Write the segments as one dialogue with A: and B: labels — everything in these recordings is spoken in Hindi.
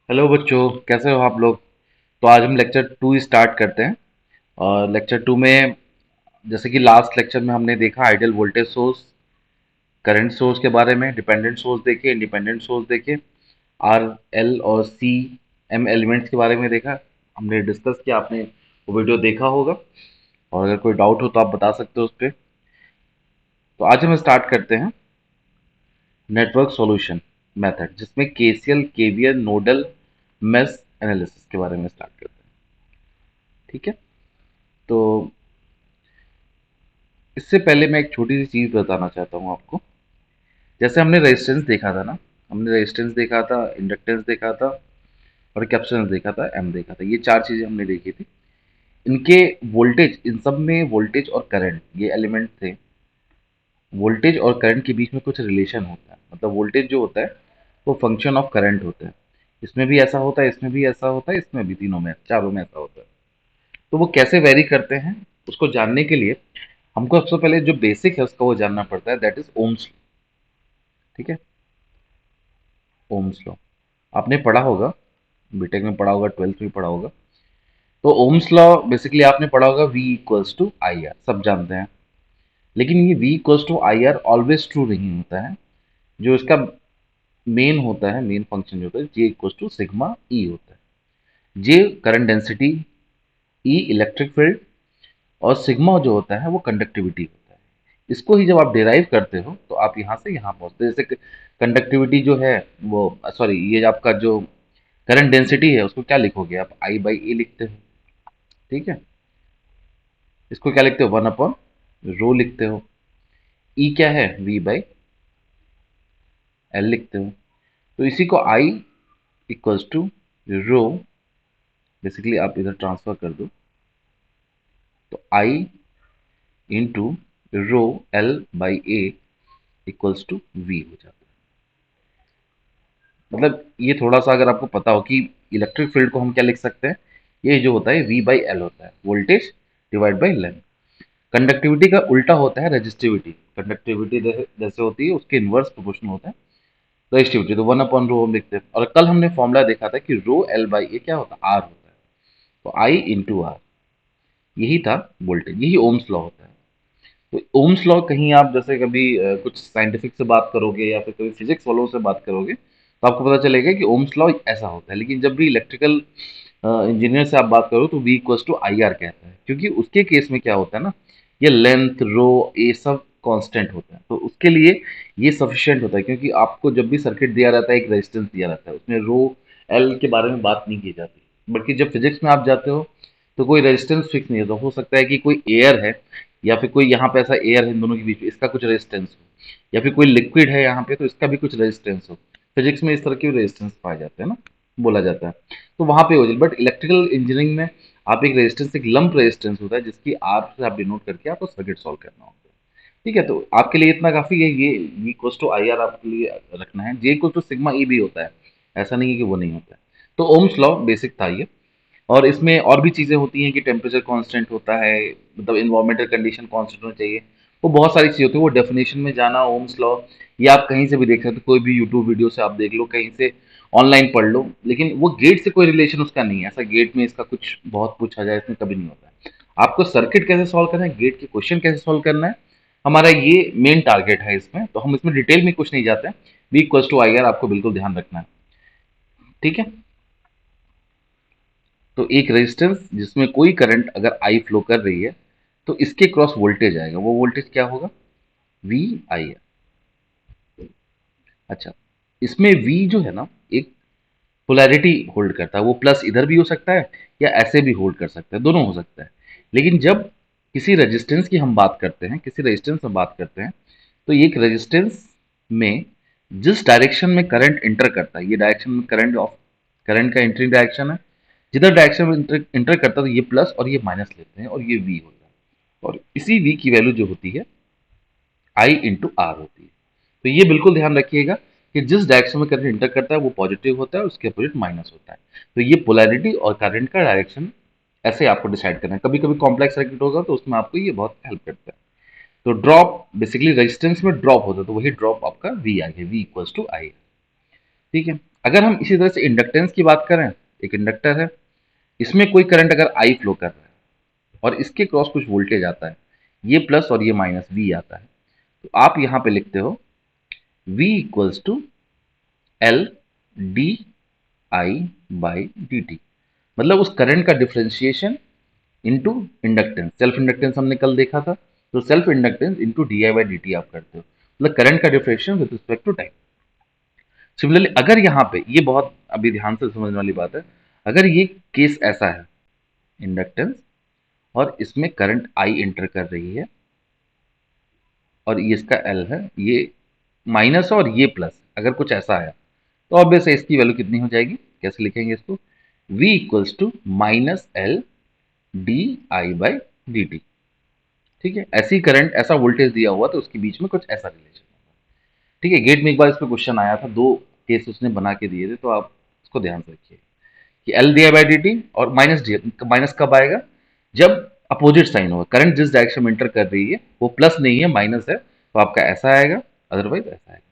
A: हेलो बच्चों, कैसे हो आप लोग। तो आज हम लेक्चर 2 स्टार्ट करते हैं। और लेक्चर 2 में जैसे कि लास्ट लेक्चर में हमने देखा ideal voltage source, current source के बारे में, डिपेंडेंट सोर्स देखे, इंडिपेंडेंट सोर्स देखे, आर एल और सी एम एलिमेंट्स के बारे में देखा। हमने डिस्कस किया, आपने वो वीडियो देखा होगा। और अगर कोई डाउट हो तो आप बता सकते हो उस पर। तो आज हम स्टार्ट करते हैं नेटवर्क सॉल्यूशन मेथड, जिसमें KCL KVL nodal mesh analysis के बारे में स्टार्ट करते हैं। ठीक है। तो इससे पहले मैं एक छोटी सी चीज बताना चाहता हूँ आपको। जैसे हमने रेजिस्टेंस देखा था ना, हमने रेजिस्टेंस देखा था, इंडक्टेंस देखा था और कैपेसिटेंस देखा था, एम देखा था। ये चार चीजें हमने देखी थी। इनके वोल्टेज, इन सब में वोल्टेज और करंट ये एलिमेंट थे। वोल्टेज और करंट के बीच में कुछ रिलेशन होता है। मतलब वोल्टेज जो होता है वो फंक्शन ऑफ करंट होता है। इसमें भी ऐसा होता है, इसमें भी ऐसा होता है, इसमें भी, तीनों में, चारों में ऐसा होता है। तो वो कैसे वेरी करते हैं, उसको जानने के लिए हमको सबसे पहले जो बेसिक है उसका वो जानना पड़ता है, दैट इज ओम्स। ठीक है। ओम्स लॉ आपने पढ़ा होगा, बीटेक में पढ़ा होगा, ट्वेल्थ में पढ़ा होगा। तो ओम्स लॉ बेसिकली आपने पढ़ा होगा, V equals to I R, सब जानते हैं। लेकिन ये V equals to I R always true नहीं होता है। जो इसका मेन होता है, मेन फंक्शन जो होता है, J equals to sigma E होता है। J current density, E electric field और सिग्मा जो होता है वो कंडक्टिविटी होता है। इसको ही जब आप डिराइव करते हो तो आप यहाँ से यहाँ पहुँचते हो। जैसे कंडक्टिविटी जो है वो, सॉरी, ये आपका जो करंट डेंसिटी है उसको क्या लिखोगे आप, आई बाई ए लिखते हो। ठीक है। इसको क्या लिखते हो, वन अपॉन रो लिखते हो। ई क्या है, वी बाई एल लिखते हो। तो इसी को I equals to rho, basically आप इधर ट्रांसफर कर दो तो I into rho L by A equals to V हो जाता है। मतलब ये थोड़ा सा अगर आपको पता हो कि इलेक्ट्रिक फील्ड को हम क्या लिख सकते हैं, ये जो होता है वी बाई एल होता है, voltage divide by length. Conductivity का उल्टा होता है रेजिस्टिविटी। कंडक्टिविटी जैसे होती है उसके इनवर्स प्रोपोर्शनल होता है रेजिस्टिविटी। तो वन अपॉन रो हम लिखते हैं। और कल हमने फॉर्मूला देखा था कि रो एल बाई ए क्या होता है, आर होता है। तो आई इंटू आर, यही था वोल्टेज, यही ओम्स लॉ होता है। तो ओम्स लॉ कहीं आप जैसे कभी कुछ साइंटिफिक से बात करोगे या फिर कभी फिजिक्स वालों से बात करोगे तो आपको पता चलेगा कि ओम्स लॉ ऐसा होता है। लेकिन जब भी इलेक्ट्रिकल इंजीनियर से आप बात करो तो V equals to I R कहता है, क्योंकि उसके केस में क्या होता है ना, ये लेंथ रो ये सब कांस्टेंट होता है। तो उसके लिए ये सफिशिएंट होता है, क्योंकि आपको जब भी सर्किट दिया रहता है, एक रेजिस्टेंस दिया रहता है, उसमें रो एल के बारे में बात नहीं की जाती। बल्कि जब फिजिक्स में आप जाते हो तो कोई रेजिस्टेंस फिक्स नहीं होता। हो सकता है कि कोई एयर है या फिर कोई यहाँ पे ऐसा एयर है इन दोनों के बीच में, इसका कुछ रेजिस्टेंस हो, या फिर कोई लिक्विड है यहाँ पे तो इसका भी कुछ रेजिस्टेंस हो। फिजिक्स में इस तरह के रेजिस्टेंस पाए जाते हैं ना, बोला जाता है। तो वहां पे हो जाए। बट इलेक्ट्रिकल इंजीनियरिंग में आप एक रेजिस्टेंस, एक लंप रेजिस्टेंस होता है जिसकी आर से आप डिनोट करके आपको सर्किट सॉल्व करना होता है। ठीक है। तो आपके लिए इतना काफी है, ये V equals to I R आपके लिए रखना है। J equal to sigma E भी होता है, ऐसा नहीं है कि वो नहीं होता है। तो ओम्स लॉ बेसिक था ये। और इसमें और भी चीजें होती हैं कि टेम्परेचर कांस्टेंट होता है, मतलब इन्वायरमेंटल कंडीशन कांस्टेंट होना चाहिए। वो बहुत सारी चीजें होती है, वो डेफिनेशन में जाना, ओम्स लॉ ये आप कहीं से भी देख सकते हो, कोई भी यूट्यूब वीडियो से आप देख लो, कहीं से ऑनलाइन पढ़ लो। लेकिन वो गेट से कोई रिलेशन उसका नहीं है। ऐसा गेट में इसका कुछ बहुत पूछा जाए इसमें कभी नहीं होता है। आपको सर्किट कैसे सॉल्व करना है, गेट के क्वेश्चन कैसे सॉल्व करना है, हमारा ये मेन टारगेट है इसमें। तो हम इसमें डिटेल में कुछ नहीं जाते हैं। V equals to I R आपको बिल्कुल ध्यान रखना है। ठीक है। तो एक रेजिस्टेंस जिसमें कोई करंट अगर आई फ्लो कर रही है तो इसके क्रॉस वोल्टेज आएगा, वो वोल्टेज क्या होगा, वी आई है। अच्छा, इसमें वी जो है ना, एक पोलैरिटी होल्ड करता है। वो प्लस इधर भी हो सकता है या ऐसे भी होल्ड कर सकता है, दोनों हो सकता है। लेकिन जब किसी रेजिस्टेंस की हम बात करते हैं, किसी रेजिस्टेंस में बात करते हैं, तो ये एक रेजिस्टेंस में जिस डायरेक्शन में करंट इंटर करता है, ये डायरेक्शन में करंट का एंट्रिंग डायरेक्शन है। जिधर डायरेक्शन में इंटर करता है तो ये प्लस और ये माइनस लेते हैं और ये वी होता है। और इसी वी की वैल्यू जो होती है आई इंटू आर होती है। तो ये बिल्कुल ध्यान रखिएगा कि जिस डायरेक्शन में करंट इंटर करता है वो पॉजिटिव होता है, उसके अपोजिट माइनस होता है। तो ये पोलैरिटी और करंट का डायरेक्शन ऐसे आपको डिसाइड करना है। कभी कभी कॉम्प्लेक्स सर्किट होगा तो उसमें आपको ये बहुत हेल्प करता है। तो ड्रॉप बेसिकली रेजिस्टेंस में ड्रॉप होता है, तो वही ड्रॉप आपका वी आ गया, वी इक्वल्स टू आई। ठीक है। अगर हम इसी तरह से इंडक्टेंस की बात करें, एक इंडक्टर है, इसमें कोई करंट अगर आई फ्लो कर रहा है और इसके क्रॉस कुछ वोल्टेज आता है, ये प्लस और ये माइनस वी आता है, तो आप यहां पे लिखते हो v equals to L D I by D T, मतलब उस करंट का differentiation into inductance. Self inductance हमने कल देखा था, तो self inductance into D I by D T आप करते हो, मतलब करंट का differentiation with respect to time. Similarly अगर यहाँ पे ये बहुत अभी ध्यान से समझने वाली बात है, अगर ये केस ऐसा है, इंडक्टेंस और इसमें करंट आई एंटर कर रही है और ये इसका एल है, ये माइनस और ये प्लस, अगर कुछ ऐसा है तो ऑब्वियस है इसकी वैल्यू कितनी हो जाएगी, कैसे लिखेंगे इसको, v equals to minus L D I by D T. ठीक है, ऐसी करंट ऐसा वोल्टेज दिया हुआ तो उसके बीच में कुछ ऐसा रिलेशन। ठीक है, गेट में एक बार इस पर क्वेश्चन आया था, दो केस उसने बना के दिए थे, तो आप इसको ध्यान से रखिए कि L D I by D T और माइनस डी, माइनस कब आएगा, जब अपोजिट साइन होगा, करंट जिस डायरेक्शन में इंटर कर रही है वो प्लस नहीं है माइनस है, तो आपका ऐसा आएगा, अदरवाइज ऐसा आएगा।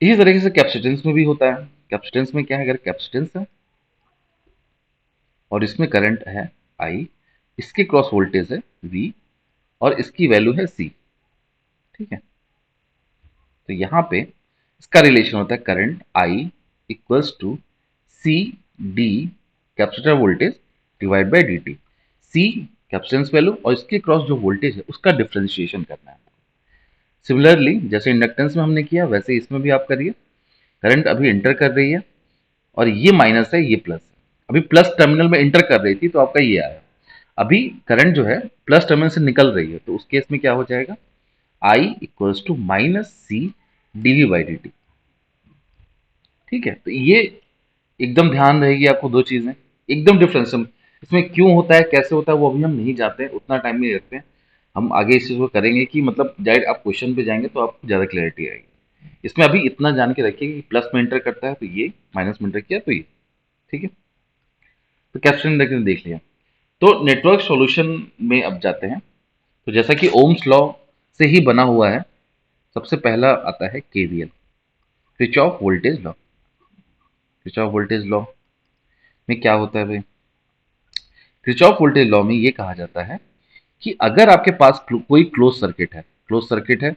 A: इसी तरीके से कैपेसिटेंस में भी होता है। कैपेसिटेंस में क्या है, अगर कैपेसिटेंस है और इसमें करंट है आई, इसके क्रॉस वोल्टेज है वी और इसकी वैल्यू है सी। ठीक है, तो यहाँ पे इसका रिलेशन होता है current I equals to C D capacitor voltage divide by D T. C capacitance value और इसके क्रॉस जो वोल्टेज है उसका डिफरेंशिएशन करना है। सिमिलरली जैसे इंडक्टेंस में हमने किया वैसे इसमें भी आप करिए। करंट अभी इंटर कर रही है और ये माइनस है, ये प्लस है, अभी प्लस टर्मिनल में इंटर कर रही थी तो आपका ये आया। अभी करंट जो है प्लस टर्मिनल से निकल रही है, तो उस केस में क्या हो जाएगा, I equals to minus C d v by D T. ठीक है, तो ये एकदम ध्यान रहेगी आपको, दो चीजें एकदम डिफरेंस। इसमें क्यों होता है, कैसे होता है, वो अभी हम नहीं जाते हैं, उतना टाइम नहीं रखते हैं। हम आगे इस चीज को करेंगे कि मतलब डायरेक्ट आप क्वेश्चन पे जाएंगे तो आपको ज्यादा क्लैरिटी आएगी। इसमें अभी इतना जान के रखिए कि प्लस में इंटर करता है तो ये, माइनस में इंटर किया तो ये। ठीक है, तो कैप्शन देख लिया। तो नेटवर्क सॉल्यूशन में अब जाते हैं। तो जैसा कि ओम्स लॉ से ही बना हुआ है, सबसे पहला आता है KVL, Kirchhoff voltage law. Kirchhoff voltage law में क्या होता है भाई, किरचॉफ वोल्टेज लॉ में ये कहा जाता है कि अगर आपके पास कोई क्लोज सर्किट है, क्लोज सर्किट है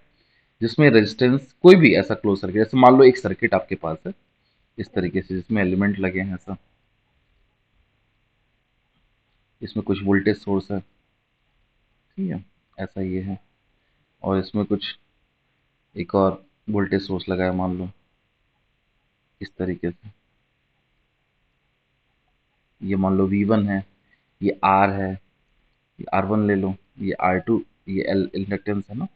A: जिसमें रेजिस्टेंस, कोई भी ऐसा क्लोज सर्किट, जैसे मान लो एक सर्किट आपके पास है इस तरीके से जिसमें एलिमेंट लगे हैं ऐसा, इसमें कुछ वोल्टेज सोर्स है, ठीक है, ऐसा ये है, और इसमें कुछ एक और वोल्टेज सोर्स लगा है मान लो इस तरीके से, ये मान लो V1 है, ये R है, ये R1 ले लो, ये R2, ये L इंडक्टेंस है ना,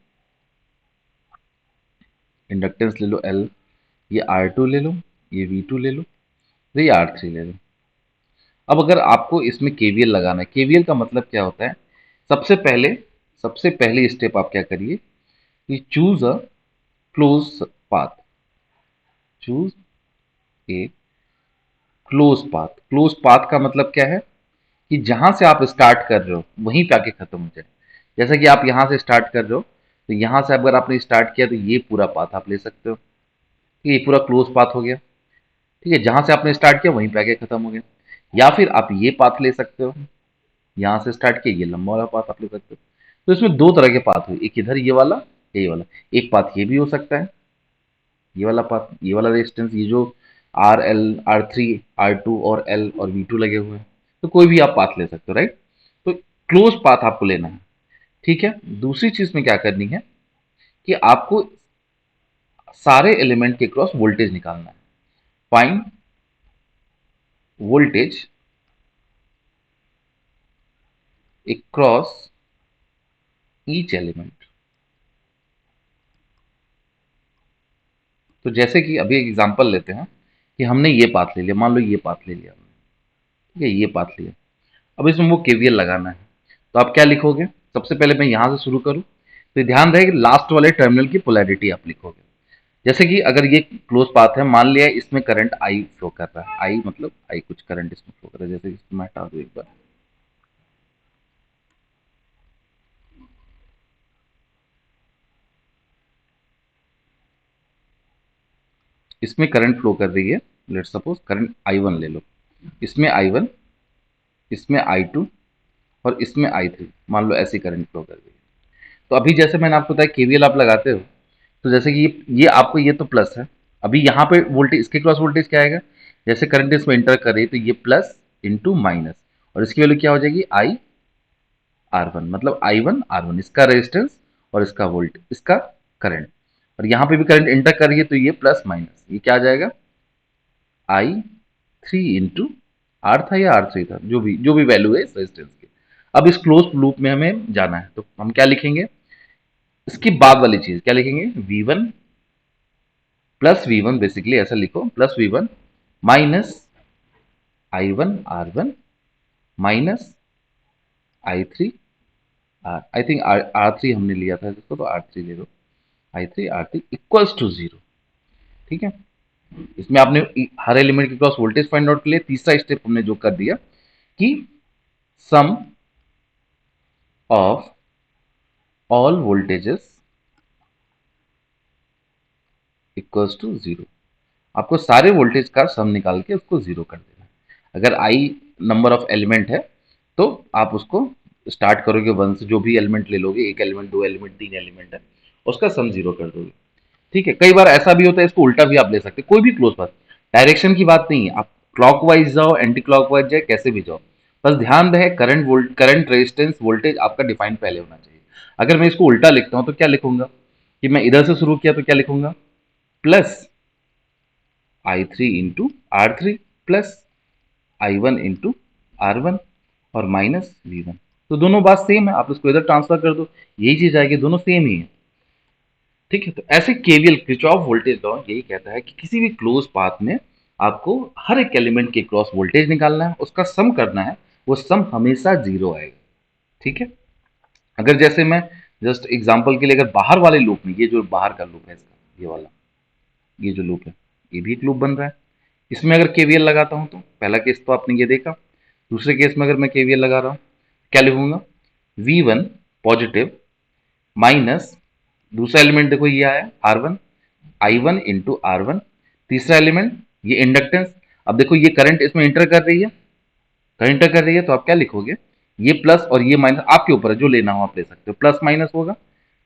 A: इंडक्टेंस ले लो L, ये R2 ले लो, ये V2 ले लो, ये R3 ले लो। अब अगर आपको इसमें केवीएल लगाना है, केवीएल का मतलब क्या होता है, सबसे पहले, सबसे पहली स्टेप आप क्या करिए कि choose a close path, choose a close path. Close path का मतलब क्या है कि जहां से आप स्टार्ट कर रहे हो वहीं पे आके खत्म हो जाए। जैसा कि आप यहां से स्टार्ट कर रहे हो, तो यहां से अगर आपने स्टार्ट किया तो ये पूरा पाथ आप ले सकते हो, ये पूरा क्लोज पाथ हो गया। ठीक है, जहां से आपने स्टार्ट किया वहीं पे आके खत्म हो गया। या फिर आप ये पाथ ले सकते हो, यहाँ से स्टार्ट किया, ये लंबा वाला पाथ आप ले सकते हो। तो इसमें दो तरह के पाथ हुए, एक इधर ये वाला, ये वाला। एक पाथ ये भी हो सकता है, ये वाला पाथ, ये वाला रेजिस्टेंस, ये जो R3 R2 और L और V2 लगे हुए हैं, तो कोई भी आप पाथ ले सकते हो, राइट। तो क्लोज पाथ आपको लेना है। ठीक है, दूसरी चीज में क्या करनी है कि आपको सारे एलिमेंट के क्रॉस वोल्टेज निकालना है। Find voltage cross each element. तो जैसे कि अभी एक एग्जांपल लेते हैं कि हमने ये पाथ ले लिया, मान लो ये पाथ ले लिया हमने, ठीक है, ये पाथ लिया। अब इसमें वो केवीएल लगाना है, तो आप क्या लिखोगे, सबसे पहले मैं यहां से शुरू करूं, तो ध्यान रहे कि लास्ट वाले टर्मिनल की पोलैरिटी आप लिखोगे। जैसे कि अगर ये क्लोज पाथ है, मान लिया इसमें करंट आई फ्लो कर रहा है, आई मतलब आई कुछ करंट इसमें फ्लो कर रहा है, जैसे इसको मैं हटा दूं एक बार, इसमें करंट फ्लो कर रही है, लेट सपोज करंट I1 ले लो, इसमें I1, इसमें I2 और इसमें I3, मान लो ऐसी करंट फ्लो कर रही है। तो अभी जैसे मैंने आपको बताया केवीएल आप लगाते हो, तो जैसे कि ये आपको ये तो प्लस है, अभी यहाँ पे वोल्टेज, इसके क्रॉस वोल्टेज क्या आएगा, जैसे करंट इसमें एंटर कर रही है तो ये प्लस इंटू माइनस, और इसकी वैल्यू क्या हो जाएगी I R1, मतलब I1 R1, इसका रेजिस्टेंस और इसका वोल्ट, इसका करंट, और यहाँ पे भी करंट एंटर कर रही है तो ये प्लस माइनस, ये क्या आ जाएगा I3 इंटू आर था या R3 था, जो भी वैल्यू है इस रेजिस्टेंस की। अब इस क्लोज लूप में हमें जाना है तो हम क्या लिखेंगे, इसकी बाद वाली चीज क्या लिखेंगे, V1 प्लस V1, बेसिकली ऐसा लिखो, plus V1 minus I1 R1 minus I3 R, I think R3 हमने लिया था इसको, तो R3 ले लो, I3 R3 इक्वल्स टू 0। ठीक है, इसमें आपने हर एलिमेंट के क्रॉस वोल्टेज फाइंड आउट के लिए तीसरा स्टेप हमने जो कर दिया कि sum of all voltages equals to 0। आपको सारे वोल्टेज का सम निकाल के उसको 0 कर देना है। अगर आई नंबर ऑफ एलिमेंट है तो आप उसको स्टार्ट करोगे 1 से, जो भी एलिमेंट ले लोगे, एक एलिमेंट, दो एलिमेंट, तीन एलिमेंट है, उसका सम 0 कर दोगे। ठीक है, कई बार ऐसा भी होता है, इसको उल्टा भी आप ले सकते हैं, कोई भी क्लोज पाथ, डायरेक्शन की बात नहीं है, आप क्लॉकवाइज जाओ, एंटी क्लॉकवाइज जाए, कैसे भी जाओ, बस ध्यान रहे करंट रेजिस्टेंस वोल्टेज आपका डिफाइन पहले होना चाहिए। अगर मैं इसको उल्टा लिखता हूं तो क्या लिखूंगा, कि मैं इधर से शुरू किया तो क्या लिखूंगा, plus I3 into R3 plus I1 into R1 और माइनस V1। तो दोनों बात सेम है, आप इसको इधर ट्रांसफर कर दो, यही चीज आएगी, दोनों सेम ही है। ठीक है, तो ऐसे केवीएल किरचॉफ वोल्टेज लॉ यही कहता है कि किसी भी क्लोज पाथ में आपको हर एक एलिमेंट के क्रॉस वोल्टेज निकालना है, उसका सम करना है, वो सम हमेशा 0 आएगा। ठीक है, अगर जैसे मैं जस्ट एग्जांपल के लिए, अगर बाहर वाले लूप में, ये जो बाहर का लूप है इसका, ये वाला, ये जो लूप है, ये भी एक लूप बन रहा है, इसमें अगर केवीएल लगाता हूं तो पहला केस तो आपने ये देखा, दूसरे केस में अगर मैं केवीएल लगा रहा हूं, क्या लिखूंगा, V1 पॉजिटिव माइनस, दूसरा एलिमेंट देखो ये आया R1, I1 इंटू R1, तीसरा एलिमेंट ये इंडक्टेंस, अब देखो ये करंट इसमें इंटर कर रही है, करंट इंटर कर रही है, तो आप क्या लिखोगे, ये प्लस और ये माइनस आपके ऊपर है, जो लेना हो आप ले सकते हो, प्लस माइनस होगा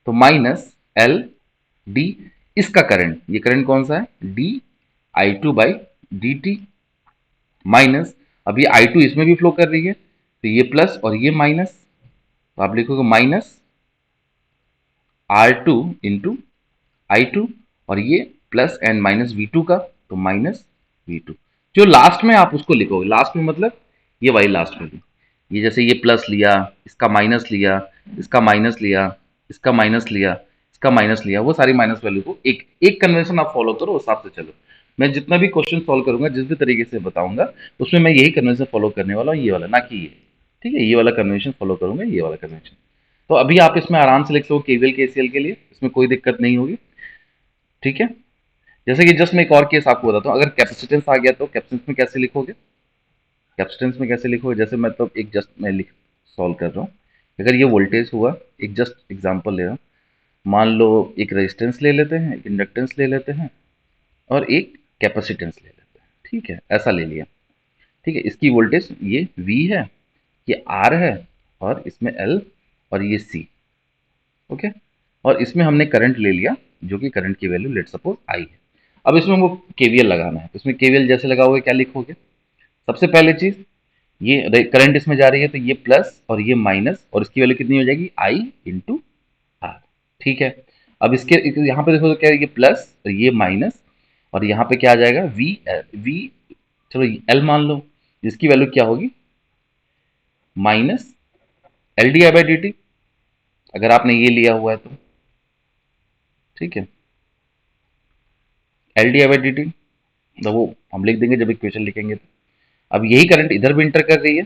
A: तो माइनस LD, इसका करंट, ये करंट कौन सा है, dI2/dt माइनस, अब ये I2 इसमें भी फ्लो कर रही है तो ये प्लस और ये माइनस, तो आप लिखोगे माइनस R2 इंटू I2, और ये प्लस एंड माइनस V2 का, तो माइनस V2। जो लास्ट में आप उसको लिखोगे, लास्ट में मतलब ये वाली लास्ट में, ये जैसे ये प्लस लिया, इसका माइनस लिया, इसका माइनस लिया, इसका माइनस लिया, इसका माइनस लिया, वो सारी माइनस वैल्यू को एक एक कन्वेंशन आप फॉलो करो, उस हिसाब से चलो। मैं जितना भी क्वेश्चन सॉल्व करूंगा, जिस भी तरीके से बताऊंगा, उसमें मैं यही कन्वेंशन फॉलो करने वाला हूँ, ये वाला, ना कि ये। ठीक है, ये वाला कन्वेंशन फॉलो करूंगा, ये वाला कन्वेंशन। तो अभी आप इसमें आराम से लिख सको केवीएल केसीएल के लिए, इसमें कोई दिक्कत नहीं होगी। ठीक है, जैसे कि जस्ट मैं एक और केस आपको बताता हूँ, अगर कैपेसिटेंस आ गया तो कैपेसिटेंस में कैसे लिखोगे, कैपेसिटेंस में कैसे लिखोगे, जैसे मतलब एक जस्ट मैं लिख सॉल्व कर रहा हूँ, अगर ये वोल्टेज हुआ, एक जस्ट एग्जांपल ले रहा हूँ, मान लो एक रेजिस्टेंस ले लेते हैं, एक इंडक्टेंस ले लेते हैं और एक कैपेसिटेंस ले लेते हैं। ठीक है, ऐसा ले लिया। ठीक है, इसकी वोल्टेज ये V है, ये R है, और इसमें L, और ये C। ओके, और इसमें हमने करंट ले लिया, जो कि करंट की वैल्यू लेट सपोज I है। अब इसमें वो केवीएल लगाना है, तो इसमें केवीएल जैसे लगाओगे क्या लिखोगे, सबसे पहले चीज, ये करंट इसमें जा रही है तो ये प्लस और ये माइनस, और इसकी वैल्यू कितनी हो जाएगी, I इंटू R। ठीक है, अब इसके यहाँ पे देखो तो क्या है, ये प्लस और ये माइनस, और यहाँ पे क्या आ जाएगा, V, चलो L मान लो, जिसकी वैल्यू क्या होगी, माइनस LdI/dt, अगर आपने ये लिया हुआ है तो। ठीक है, LdI/dt, तो वो हम लिख देंगे जब इक्वेशन लिखेंगे तो। अब यही करंट इधर भी इंटर कर रही है,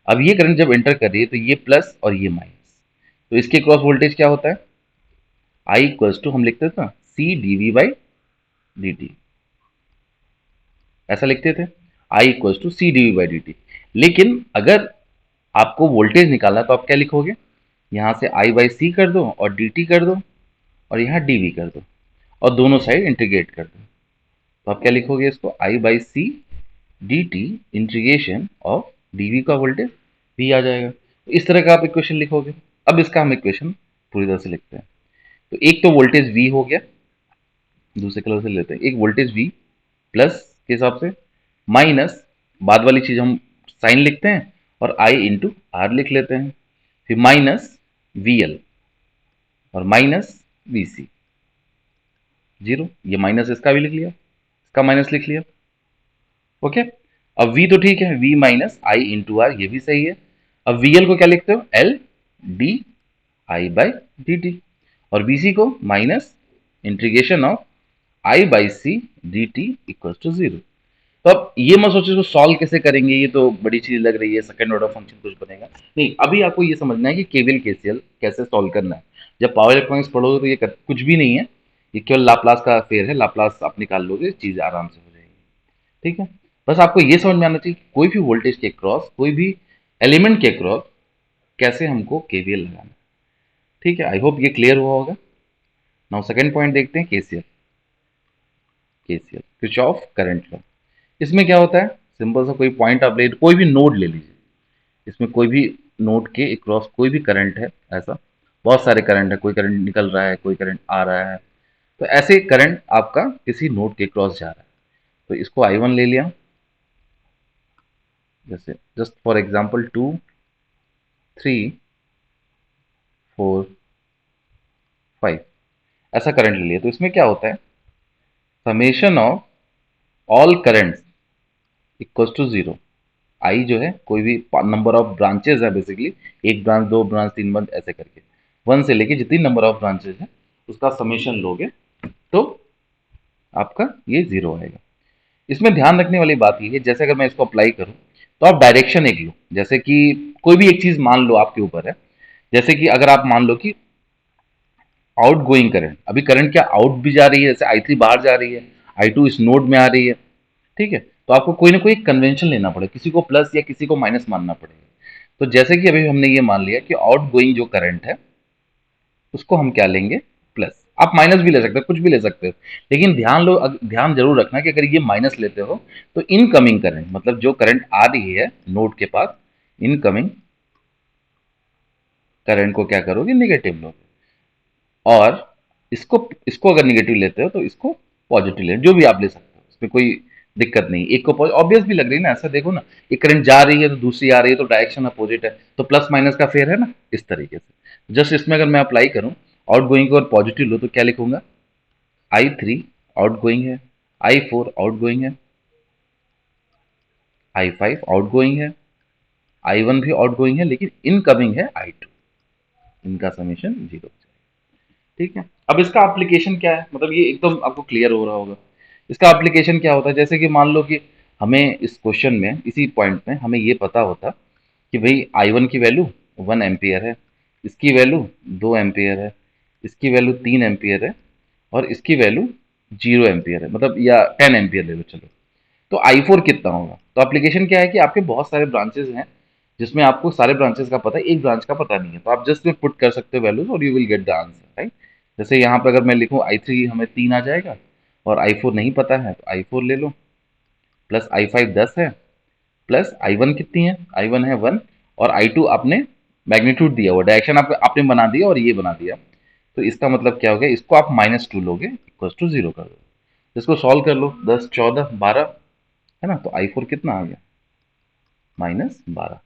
A: अब ये करंट जब एंटर कर रही है तो ये प्लस और ये माइनस, तो इसके क्रॉस वोल्टेज क्या होता है, I इक्वल्स टू, हम लिखते थे ना, C dV/dt, ऐसा लिखते थे, I equals to C dV/dt। लेकिन अगर आपको वोल्टेज निकालना है तो आप क्या लिखोगे, यहाँ से I/C कर दो और dt कर दो, और यहाँ dV कर दो, और दोनों साइड इंटीग्रेट कर दो। तो आप क्या लिखोगे इसको, I by C D T integration of DV का वोल्टेज वी आ जाएगा। तो इस तरह का आप इक्वेशन लिखोगे। अब इसका हम इक्वेशन पूरी तरह से लिखते हैं। तो एक तो वोल्टेज वी हो गया, दूसरे कलर से लेते हैं, एक वोल्टेज वी प्लस के हिसाब से माइनस, बाद वाली चीज हम साइन लिखते हैं और आई इंटू आर लिख लेते हैं, फिर माइनस वी एल और माइनस वी सी, जीरो। ये माइनस इसका भी लिख लिया, इसका माइनस लिख लिया। ओके, अब v तो ठीक है, v minus I into R, ये भी सही है। अब vl को क्या लिखते हो, l D I by D T, और vc को minus integration of I by C D T equal to zero. तो अब ये मत सोचो इसको सॉल्व कैसे करेंगे, ये तो बड़ी चीज लग रही है, सेकंड ऑर्डर फंक्शन कुछ बनेगा नहीं। अभी आपको ये समझना है कि केवीएल केसीएल कैसे सॉल्व करना है। जब पावर इलेक्ट्रॉनिक्स पढ़ोगे तो ये कुछ भी नहीं है, ये केवल लाप्लास का फेर है, लाप्लास आप निकाल लोगे, चीज आराम से हो जाएगी। ठीक है, बस आपको ये समझ में आना चाहिए कोई भी वोल्टेज के क्रॉस, कोई भी एलिमेंट के क्रॉस कैसे हमको केवीएल लगाना है। ठीक है, आई होप ये क्लियर हुआ होगा। नाउ सेकंड पॉइंट देखते हैं, KCL. KCL Kirchhoff current law. इसमें क्या होता है, सिंपल सा कोई पॉइंट आप ले, कोई भी नोड ले लीजिए, इसमें कोई भी नोड के क्रॉस कोई भी करंट है, ऐसा बहुत सारे करंट है, कोई करंट निकल रहा है, कोई करंट आ रहा है, तो ऐसे करंट आपका किसी नोड के क्रॉस जा रहा है। तो इसको I1 ले लिया, जैसे जस्ट फॉर एग्जांपल 2 3 4 5 ऐसा करंट ले लिया। तो इसमें क्या होता है, summation of all currents equals to zero. I जो है कोई भी नंबर ऑफ ब्रांचेस है, बेसिकली एक ब्रांच, दो ब्रांच, तीन ब्रांच, ऐसे करके वन से लेके जितनी नंबर ऑफ ब्रांचेस है उसका समेशन लोगे तो आपका ये जीरो आएगा। इसमें ध्यान रखने वाली बात ये है, जैसे अगर मैं इसको अप्लाई करूं तो आप डायरेक्शन एक लो, जैसे कि कोई भी एक चीज मान लो, आपके ऊपर है। जैसे कि अगर आप मान लो कि आउट गोइंग करंट, अभी करंट क्या आउट भी जा रही है, जैसे I3 बाहर जा रही है, I2 इस नोड में आ रही है। ठीक है, तो आपको कोई ना कोई कन्वेंशन लेना पड़ेगा, किसी को प्लस या किसी को माइनस मानना पड़ेगा। तो जैसे कि अभी हमने ये मान लिया कि आउट गोइंग जो करंट है उसको हम क्या लेंगे, प्लस। आप माइनस भी ले सकते हो, कुछ भी ले सकते हो, लेकिन ध्यान जरूर रखना कि अगर ये माइनस लेते हो तो इनकमिंग करंट, मतलब जो करंट आ रही है नोड के पास, इनकमिंग करंट को क्या करोगे, नेगेटिव लोगे। और इसको इसको अगर निगेटिव लेते हो तो इसको पॉजिटिव ले, जो भी आप ले सकते हो, इसमें कोई दिक्कत नहीं। एक को ऑब्वियस भी लग रही है ना, ऐसा देखो ना, एक करंट जा रही है तो दूसरी आ रही है, तो डायरेक्शन अपोजिट है, तो प्लस माइनस का फेयर है ना, इस तरीके से। जस्ट इसमें अगर मैं अप्लाई करूं, आउट गोइंग को और पॉजिटिव लो तो क्या लिखूंगा, I3 आउट गोइंग है, I4 आउट गोइंग है, I5 आउट गोइंग है, I1 भी आउट गोइंग है, लेकिन इनकमिंग है I2, इनका समेशन जीरो। ठीक है, अब इसका एप्लीकेशन क्या है, मतलब ये एकदम आपको क्लियर हो रहा होगा। इसका एप्लीकेशन क्या होता है, जैसे कि मान लो कि हमें इस क्वेश्चन में, इसी पॉइंट में हमें ये पता होता कि भाई I1 की वैल्यू 1 एम्पियर है, इसकी वैल्यू 2 एम्पियर है, इसकी वैल्यू 3 एम्पियर है, और इसकी वैल्यू 0 एम्पियर है, मतलब या 10 एम्पियर ले लो चलो। तो I4 कितना होगा, तो एप्लीकेशन क्या है कि आपके बहुत सारे ब्रांचेस हैं जिसमें आपको सारे ब्रांचेस का पता है, एक ब्रांच का पता नहीं है, तो आप जस्ट में पुट कर सकते हो वैल्यूज और you will get the answer, right. जैसे यहाँ पे अगर मैं लिखूँ I3 हमें 3 आ जाएगा, और I4 नहीं पता है तो I4 ले लो, प्लस I5 10 है, प्लस I1 कितनी है, I1 है 1, और I2 आपने मैग्नीट्यूड दिया हुआ, डायरेक्शन आपने बना दिया और ये बना दिया। तो इसका मतलब क्या हो गया, इसको आप -2 लोगे, इक्वल टू जीरो कर दो। इसको सॉल्व कर लो, 10 14 12 है ना, तो I4 कितना आ गया, -12,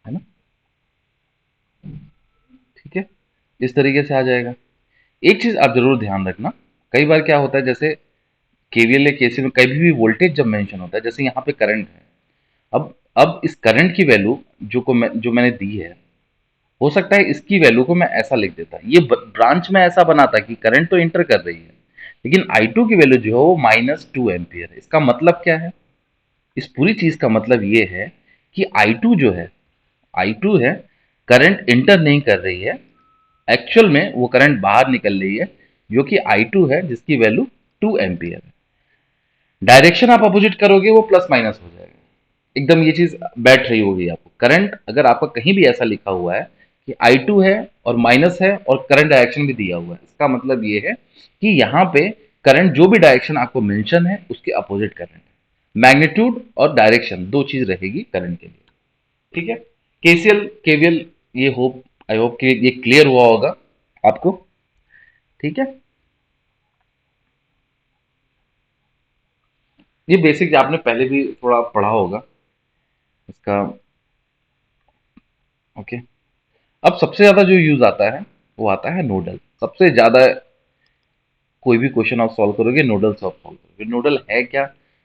A: है ना। ठीक है, इस तरीके से आ जाएगा। एक चीज आप जरूर ध्यान रखना, कई बार क्या होता है, जैसे केवीएल या केसी में कभी भी वोल्टेज जब मेंशन होता है, जैसे यहाँ पे करंट है, अब इस करंट की वैल्यू जो मैंने दी है, हो सकता है इसकी वैल्यू को मैं ऐसा लिख देता, ये ब्रांच में ऐसा बनाता कि करंट तो इंटर कर रही है, लेकिन I2 की वैल्यू जो है वो -2 एम्पियर है। इसका मतलब क्या है, इस पूरी चीज का मतलब ये है कि I2 जो है, I2 है, करंट इंटर नहीं कर रही है, एक्चुअल में वो करंट बाहर निकल रही है, जो कि I2 है, जिसकी वैल्यू 2 एम्पियर है। डायरेक्शन आप अपोजिट करोगे वो प्लस माइनस हो जाएगा, एकदम ये चीज बैठ रही होगी आपको। करंट अगर आपका कहीं भी ऐसा लिखा हुआ है कि I2 है और माइनस है और करंट डायरेक्शन भी दिया हुआ है, इसका मतलब ये है कि यहाँ पे करंट जो भी डायरेक्शन आपको मेंशन है उसके अपोजिट करंट है। मैग्नीट्यूड और डायरेक्शन दो चीज रहेगी करंट के लिए। ठीक है, केसीएल केवीएल, ये होप आई होप कि ये क्लियर हुआ होगा आपको। ठीक है, ये बेसिक आपने पहले भी थोड़ा पढ़ा होगा इसका। ओके, अब सबसे ज्यादा जो यूज आता है वो आता है नोडल। सबसे ज्यादा कोई भी क्वेश्चन आप सॉल्व करोगे नोडल से आप सॉल्व करोगे। नोडल है क्या,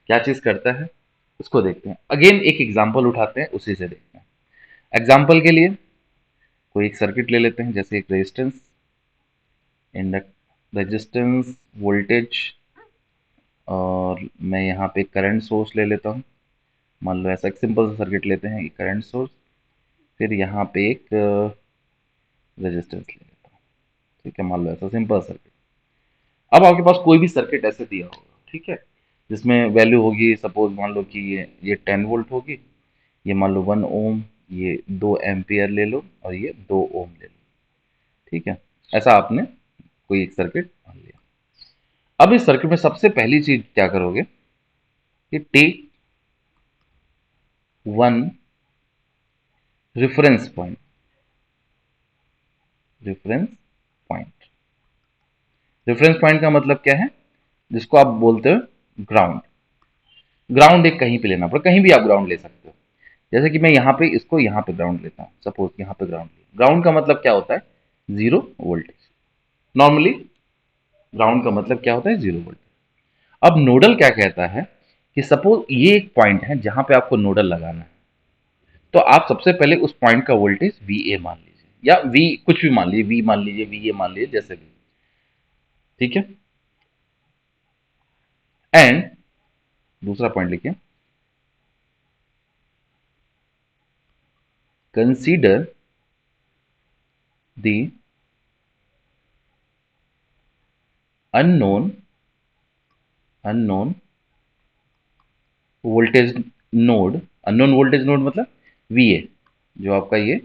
A: क्या चीज करता है, उसको देखते हैं। अगेन एक एग्जांपल उठाते हैं, उसी से देखते हैं। एग्जांपल के लिए कोई एक सर्किट ले लेते हैं, जैसे एक रेजिस्टेंस, इंडक्ट रेजिस्टेंस, वोल्टेज, और मैं यहाँ पे करंट सोर्स ले लेता हूँ। मान लो ऐसा एक सिंपल सा सर्किट लेते हैं, एक करंट सोर्स, फिर यहाँ पे एक रेजिस्टेंस ले लेता हूँ। ठीक है, मान लो ऐसा सिंपल सर्किट। अब आपके पास कोई भी सर्किट ऐसे दिया होगा, ठीक है, जिसमें वैल्यू होगी, सपोज मान लो कि ये 10 वोल्ट होगी, ये मान लो 1 ओम, ये 2 एम्पियर ले लो, और ये 2 ओम ले लो। ठीक है, ऐसा आपने कोई एक सर्किट मान लिया। अब इस सर्किट में सबसे पहली चीज क्या करोगे कि take one reference point. Reference point, reference point का मतलब क्या है, जिसको आप बोलते हो ग्राउंड। ग्राउंड एक कहीं पे लेना पड़े, कहीं भी आप ग्राउंड ले सकते हो। जैसे कि मैं यहाँ पे इसको यहाँ पे ग्राउंड लेता हूँ, सपोज यहाँ पे ग्राउंड लिया। ग्राउंड का मतलब क्या होता है, 0 वोल्टेज। नॉर्मली ग्राउंड का मतलब क्या होता है, 0 वोल्टेज। अब नोडल क्या कहता है कि सपोज ये एक पॉइंट है जहां पे आपको नोडल लगाना है, तो आप सबसे पहले उस पॉइंट का वोल्टेज वी ए मान लीजिए, या वी कुछ भी मान लीजिए, वी मान लीजिए, वी ए मान लीजिए, जैसे भी। ठीक है, एंड दूसरा पॉइंट लिखिए, consider the unknown unknown voltage node. Unknown voltage node मतलब वी ए, जो आपका ये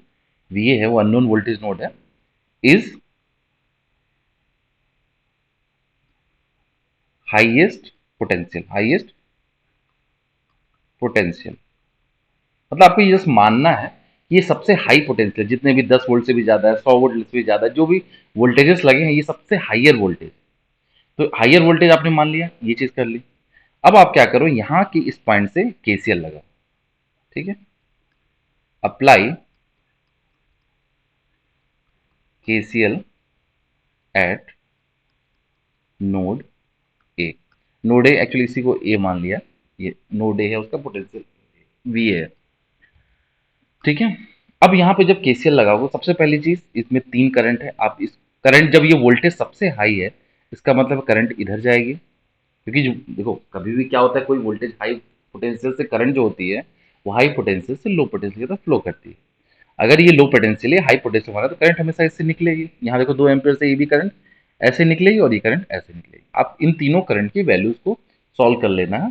A: वी ए है वो अननोन वोल्टेज नोड है, is highest potential. Highest potential मतलब आपको ये जस्ट मानना है कि ये सबसे हाई पोटेंशियल, जितने भी 10 वोल्ट से भी ज्यादा है, 100 वोल्ट से भी ज्यादा है, जो भी वोल्टेजेस लगे हैं, ये सबसे हाइयर वोल्टेज। तो हाइयर वोल्टेज आपने मान लिया, ये चीज कर ली। अब आप क्या करो, यहाँ की इस पॉइंट से केसीएल लगाओ। ठीक है, apply KCL eight node A. Node A actually इसी को ए मान लिया, ये नोड ए है, उसका पोटेंशियल वी है। ठीक है, अब यहाँ पे जब केसीएल लगाओगे, सबसे पहली चीज इसमें 3 करंट है। आप इस करंट, जब ये वोल्टेज सबसे हाई है, इसका मतलब करंट इधर जाएगी, क्योंकि जो देखो कभी भी क्या होता है, कोई वोल्टेज हाई पोटेंशियल से करंट जो होती है वो हाई पोटेंशियल से लो पोटेंशियल की तरफ फ्लो करती है। अगर ये लो पोटेंशियल है, हाई पोटेंशियल वाला, तो करंट हमेशा इससे निकलेगी। यहाँ देखो 2 एम्पियर से ये भी करंट ऐसे निकलेगी, और ये करंट ऐसे निकलेगी। आप इन तीनों करंट की वैल्यूज को सॉल्व कर लेना है,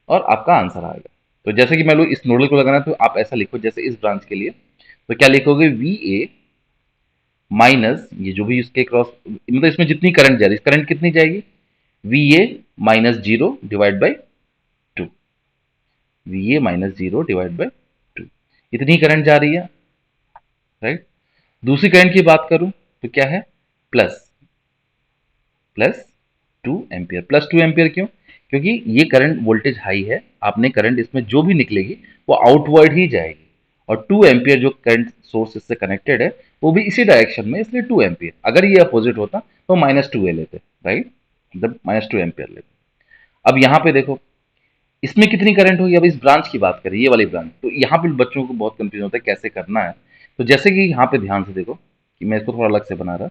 A: और आपका आंसर आएगा। तो जैसे कि मान लो इस नोडल को लगाना है, तो आप ऐसा लिखो, जैसे इस ब्रांच के लिए तो क्या लिखोगे, वी ए माइनस ये जो भी इसके क्रॉस, मतलब इसमें जितनी करंट जा रही है, करंट कितनी जाएगी, we A minus 0 divide by 2। We A minus 0 divide by 2, इतनी करंट जा रही है, राइट। दूसरी करंट की बात करूं तो क्या है, plus plus 2 ampere. Plus 2 ampere क्यों, क्योंकि ये करंट वोल्टेज हाई है, आपने करंट इसमें जो भी निकलेगी वो आउटवर्ड ही जाएगी, और 2 एम्पियर जो करंट सोर्स इससे कनेक्टेड है वो भी इसी डायरेक्शन में, इसलिए 2 एम्पियर। अगर ये अपोजिट होता तो -2 ले लेते, राइट, मतलब -2 एम्पियर लेते। अब यहाँ पे देखो इसमें कितनी करंट होगी, अब इस ब्रांच की बात करें, ये वाली ब्रांच, तो यहाँ पे बच्चों को बहुत कंफ्यूजन होता है कैसे करना है। तो जैसे कि यहाँ पे ध्यान से देखो कि मैं इसको थोड़ा अलग से बना रहा,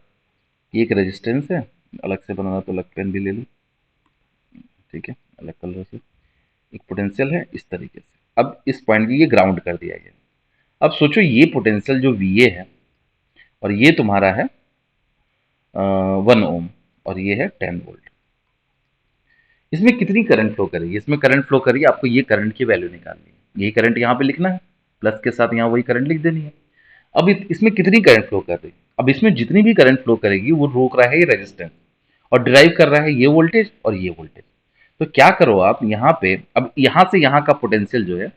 A: ये एक रेजिस्टेंस है, अलग से बनाना तो अलग पेन भी ले लूँ। ठीक है, अलग कलर से। एक पोटेंशियल है इस तरीके से। अब इस पॉइंट की ये ग्राउंड कर दिया गया। अब सोचो ये पोटेंशियल जो वी ए है, और ये तुम्हारा है 1 ओम, और ये है 10 वोल्ट। इसमें कितनी करंट फ्लो करेगी, इसमें करंट फ्लो करेगी, आपको ये करंट की वैल्यू निकालनी है। यही करंट यहाँ पे लिखना है, प्लस के साथ यहाँ वही करंट लिख देनी है। अब इसमें कितनी करंट फ्लो कर रही है, अब इसमें जितनी भी करंट फ्लो करेगी वो रोक रहा है ये रेजिस्टेंस, और डिराइव कर रहा है ये वोल्टेज और ये वोल्टेज। तो क्या करो आप यहाँ पे, अब यहाँ से यहाँ का पोटेंशियल जो है,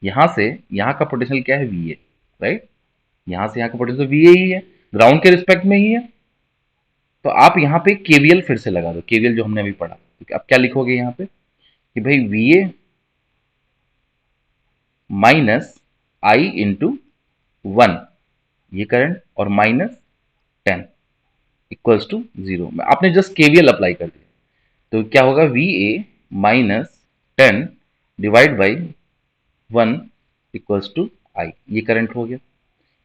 A: यहाँ से यहाँ का पोटेंशियल क्या है, वी ए, राइट। यहाँ से यहाँ का पोटेंशियल वी ए ही है, ग्राउंड के रिस्पेक्ट में ही है। तो आप यहाँ पे केवीएल फिर से लगा दो, केवीएल जो हमने अभी पढ़ा। तो आप क्या लिखोगे यहाँ पे कि भाई we A minus I into 1, ये करंट, और माइनस 10 इक्वल्स टू 0। आपने जस्ट केवीएल अप्लाई कर दिया, तो क्या होगा, V A minus 10 divide by 1 equals to I, ये करंट हो गया।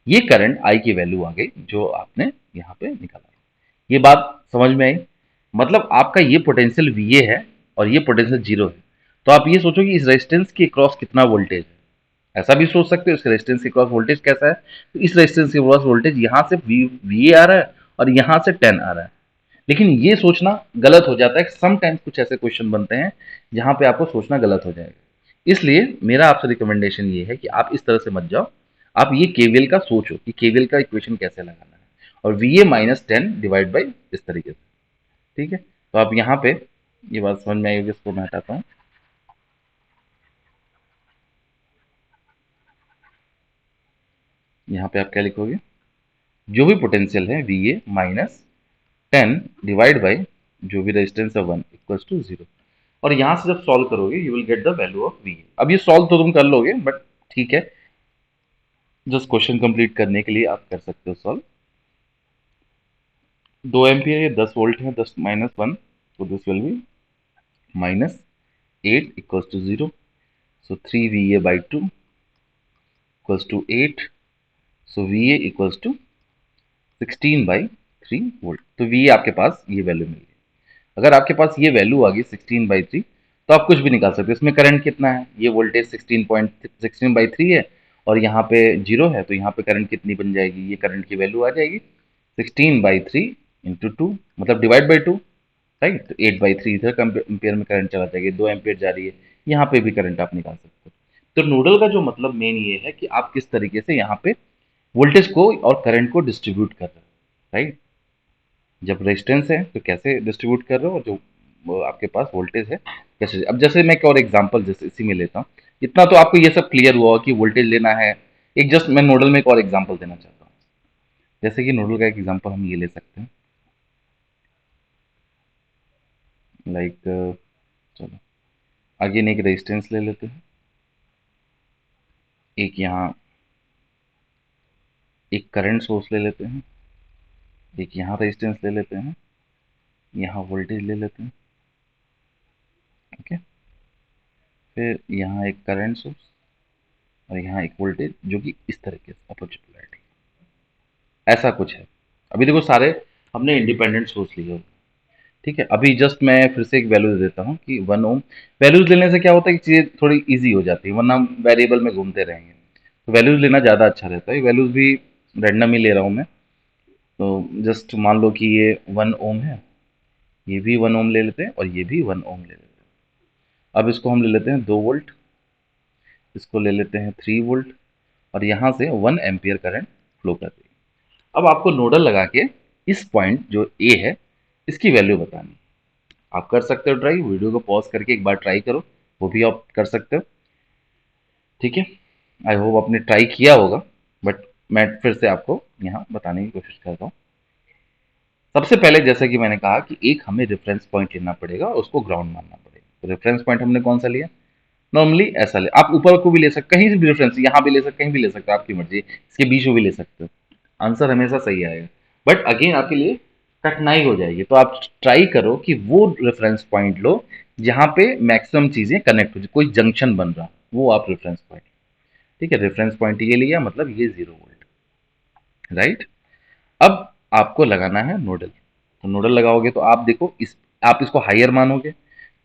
A: ये करंट आई की वैल्यू आ गई जो आपने यहाँ पे निकाला। ये बात समझ में आई। मतलब आपका ये पोटेंशियल वी ए है और ये पोटेंशियल 0 है। तो आप ये सोचो कि इस रेजिस्टेंस के क्रॉस कितना वोल्टेज है, ऐसा भी सोच सकते हो इस रेजिस्टेंस के क्रॉस वोल्टेज कैसा है। तो इस रेजिस्टेंस के क्रॉस वोल्टेज यहाँ से वी ए आ रहा है और यहाँ से 10 आ रहा है। लेकिन ये सोचना गलत हो जाता है, समटाइम्स कुछ ऐसे क्वेश्चन बनते हैं जहां पे आपको सोचना गलत हो जाएगा। इसलिए मेरा आपसे रिकमेंडेशन ये है कि आप इस तरह से मत जाओ, आप ये केवीएल का सोचो कि केवीएल का इक्वेशन कैसे लगाना है, और we A minus 10 divide by इस तरीके से। ठीक है, तो आप यहाँ पे ये बात समझ में आएगी, इसको मैं हटाता हूँ। यहाँ पे आप क्या लिखोगे, जो भी पोटेंशियल है we A minus 10 divide by जो भी रेजिस्टेंस है 1 इक्वल्स टू 0। और यहां से जब सॉल्व करोगे you will get the value of V. अब ये सॉल्व तो तुम कर लोगे, बट ठीक है, जस्ट क्वेश्चन कंप्लीट करने के लिए आप कर सकते हो सॉल्व। 2 एम्पियर, ये 10 वोल्ट है, 10 माइनस 1, तो this will be minus 8 equals to 0। So 3 V A by 2 equals to 8। So V A equals to 16 by 3 volt. तो वी ए आपके पास ये वैल्यू मिल गई। अगर आपके पास ये वैल्यू आ गई 16/3, तो आप कुछ भी निकाल सकते हो। इसमें करंट कितना है, ये वोल्टेज 16/3 है और यहाँ पे 0 है, तो यहाँ पे करंट कितनी बन जाएगी, ये करंट की वैल्यू आ जाएगी 16/3 इंटू 2, मतलब डिवाइड बाई 2, राइट। तो 8/3 इधर एम्पियर में करंट चला जाएगी, 2 एम्पियर जा रही है, यहाँ पे भी करंट आप निकाल सकते हो। तो नोडल का जो मतलब मेन ये है कि आप किस तरीके से यहाँ पे वोल्टेज को और करंट को डिस्ट्रीब्यूट कर रहे हो, राइट। जब रेजिस्टेंस है तो कैसे डिस्ट्रीब्यूट कर रहे हो, और जो आपके पास वोल्टेज है कैसे। अब जैसे मैं एक और एग्जांपल जैसे इसी में लेता हूँ, इतना तो आपको ये सब क्लियर हुआ कि वोल्टेज लेना है। एक जस्ट मैं नोडल में एक और एग्जांपल देना चाहता हूँ। जैसे कि नोडल का एक एग्जांपल हम ये ले सकते हैं, लाइक चलो अगेन एक रेजिस्टेंस ले लेते हैं, एक यहाँ एक करंट सोर्स ले लेते हैं, एक यहाँ रेजिस्टेंस ले लेते हैं, यहाँ वोल्टेज ले लेते हैं, ओके। फिर यहाँ एक करंट सोर्स और यहाँ एक वोल्टेज जो कि इस तरीके से अपोजिट पोलैरिटी, ऐसा कुछ है। अभी देखो सारे हमने इंडिपेंडेंट सोर्स लिए होते हैं, ठीक है। अभी जस्ट मैं फिर से एक वैल्यू दे देता हूँ कि 1 ओम। वैल्यूज लेने से क्या होता है कि चीज़ें थोड़ी इजी हो जाती है, वरना हम वेरिएबल में घूमते रहेंगे। तो वैल्यूज लेना ज़्यादा अच्छा रहता है। वैल्यूज भी रैंडम ही ले रहा हूँ मैं। तो जस्ट मान लो कि ये 1 ओम है, ये भी 1 ओम ले लेते हैं और ये भी 1 ओम ले लेते हैं। अब इसको हम ले लेते हैं 2 वोल्ट, इसको ले लेते हैं 3 वोल्ट, और यहाँ से 1 एम्पियर करंट फ्लो कर रही है। अब आपको नोडल लगा के इस पॉइंट जो ए है इसकी वैल्यू बतानी। आप कर सकते हो ट्राई, वीडियो को पॉज करके एक बार ट्राई करो, वो भी आप कर सकते हो, ठीक है। आई होप आपने ट्राई किया होगा, बट मैं फिर से आपको यहाँ बताने की कोशिश करता हूँ। सबसे पहले जैसे कि मैंने कहा कि एक हमें रेफरेंस पॉइंट लेना पड़ेगा और उसको ग्राउंड मानना पड़ेगा। तो रेफरेंस पॉइंट हमने कौन सा लिया, नॉर्मली ऐसा ले, आप ऊपर को भी ले सकते, कहीं से भी रेफरेंस, यहाँ भी ले सकते, कहीं भी ले सकते हो, आपकी मर्जी, इसके बीच में भी ले सकते हो, आंसर हमेशा सही आएगा। बट अगेन आपके लिए कठिनाई हो जाएगी, तो आप ट्राई करो कि वो रेफरेंस पॉइंट लो जहाँ पे मैक्सिमम चीजें कनेक्ट हो, कोई जंक्शन बन रहा, वो आप रेफरेंस पॉइंट, ठीक है। रेफरेंस पॉइंट ये लिया, मतलब ये 0 वोल्ट, राइट। अब आपको लगाना है नोडल। तो नोडल लगाओगे तो आप देखो आप इसको हायर मानोगे,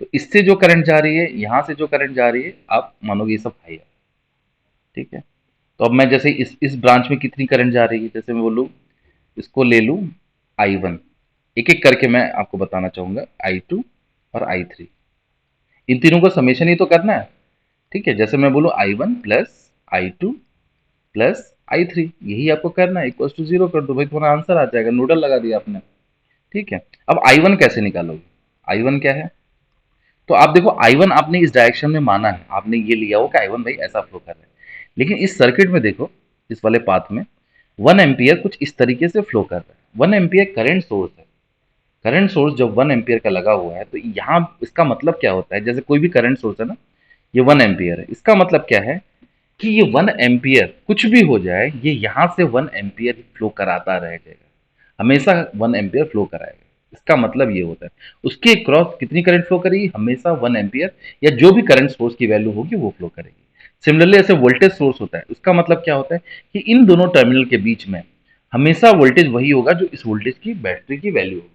A: तो इससे जो करंट जा रही है, यहाँ से जो करंट जा रही है, आप मानोगे ये सब हायर, ठीक है। तो अब मैं जैसे इस ब्रांच में कितनी करंट जा रही है, जैसे मैं बोलूँ इसको ले लूँ I1, एक एक करके मैं आपको बताना चाहूंगा, I2 और I3, इन तीनों का समेशन ही तो करना है, ठीक है। जैसे मैं बोलूँ I1 plus I2 plus I3, यही आपको करना है, इक्वल टू 0 कर दो भाई, तुम्हारा आंसर आ जाएगा, नोडल लगा दिया आपने, ठीक है। अब I1 कैसे निकालोगे? I1 क्या है? तो आप देखो I1 आपने इस डायरेक्शन में माना है, आपने ये लिया हो कि I1 भाई ऐसा फ्लो कर रहा है, लेकिन इस सर्किट में देखो, इस वाले पाथ में 1 एम्पियर कुछ इस तरीके से फ्लो कर रहा है। 1 एम्पियर करंट सोर्स है। करंट सोर्स जब 1 एम्पियर का लगा हुआ है तो यहाँ इसका मतलब क्या होता है, जैसे कोई भी करंट सोर्स है ना, ये 1 एम्पियर है, इसका मतलब क्या है कि ये 1 एम्पियर कुछ भी हो जाए, ये यहाँ से 1 एम्पियर फ्लो कराता रहेगा, हमेशा 1 एम्पियर फ्लो कराएगा। इसका मतलब ये होता है उसके क्रॉस कितनी करंट फ्लो करेगी, हमेशा 1 एम्पियर या जो भी करंट सोर्स की वैल्यू होगी वो फ्लो करेगी। सिमिलरली ऐसे वोल्टेज सोर्स होता है, उसका मतलब क्या होता है कि इन दोनों टर्मिनल के बीच में हमेशा वोल्टेज वही होगा जो इस वोल्टेज की बैटरी की वैल्यू होगी।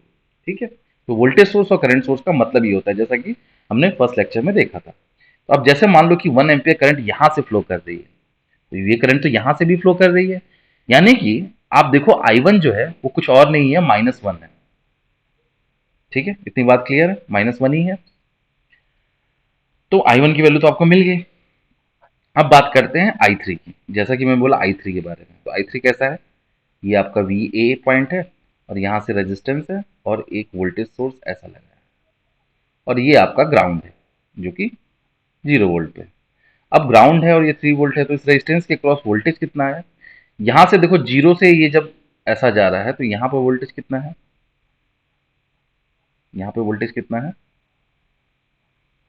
A: ठीक है, तो वोल्टेज सोर्स और करंट सोर्स का मतलब ये होता है, जैसा कि हमने फर्स्ट लेक्चर में देखा था। तो अब जैसे मान लो कि 1 एम्पियर करंट यहाँ से फ्लो कर रही है, तो ये करंट तो यहाँ से भी फ्लो कर रही है, यानी कि आप देखो I1 जो है वो कुछ और नहीं है, -1 है। ठीक है, इतनी बात क्लियर है, -1 ही है। तो I1 की वैल्यू तो आपको मिल गई। अब बात करते हैं I3 की। जैसा कि मैं बोला I3 के बारे में, तो I3 कैसा है, ये आपका VA पॉइंट है और यहाँ से रेजिस्टेंस है और एक वोल्टेज सोर्स ऐसा लगा है, और ये आपका ग्राउंड है जो कि 0 वोल्ट पे। अब ग्राउंड है और ये 3 वोल्ट है, तो इस रेजिस्टेंस के क्रॉस वोल्टेज कितना है? यहाँ से देखो, जीरो से ये जब ऐसा जा रहा है तो यहाँ पर वोल्टेज कितना है, यहाँ पे वोल्टेज कितना है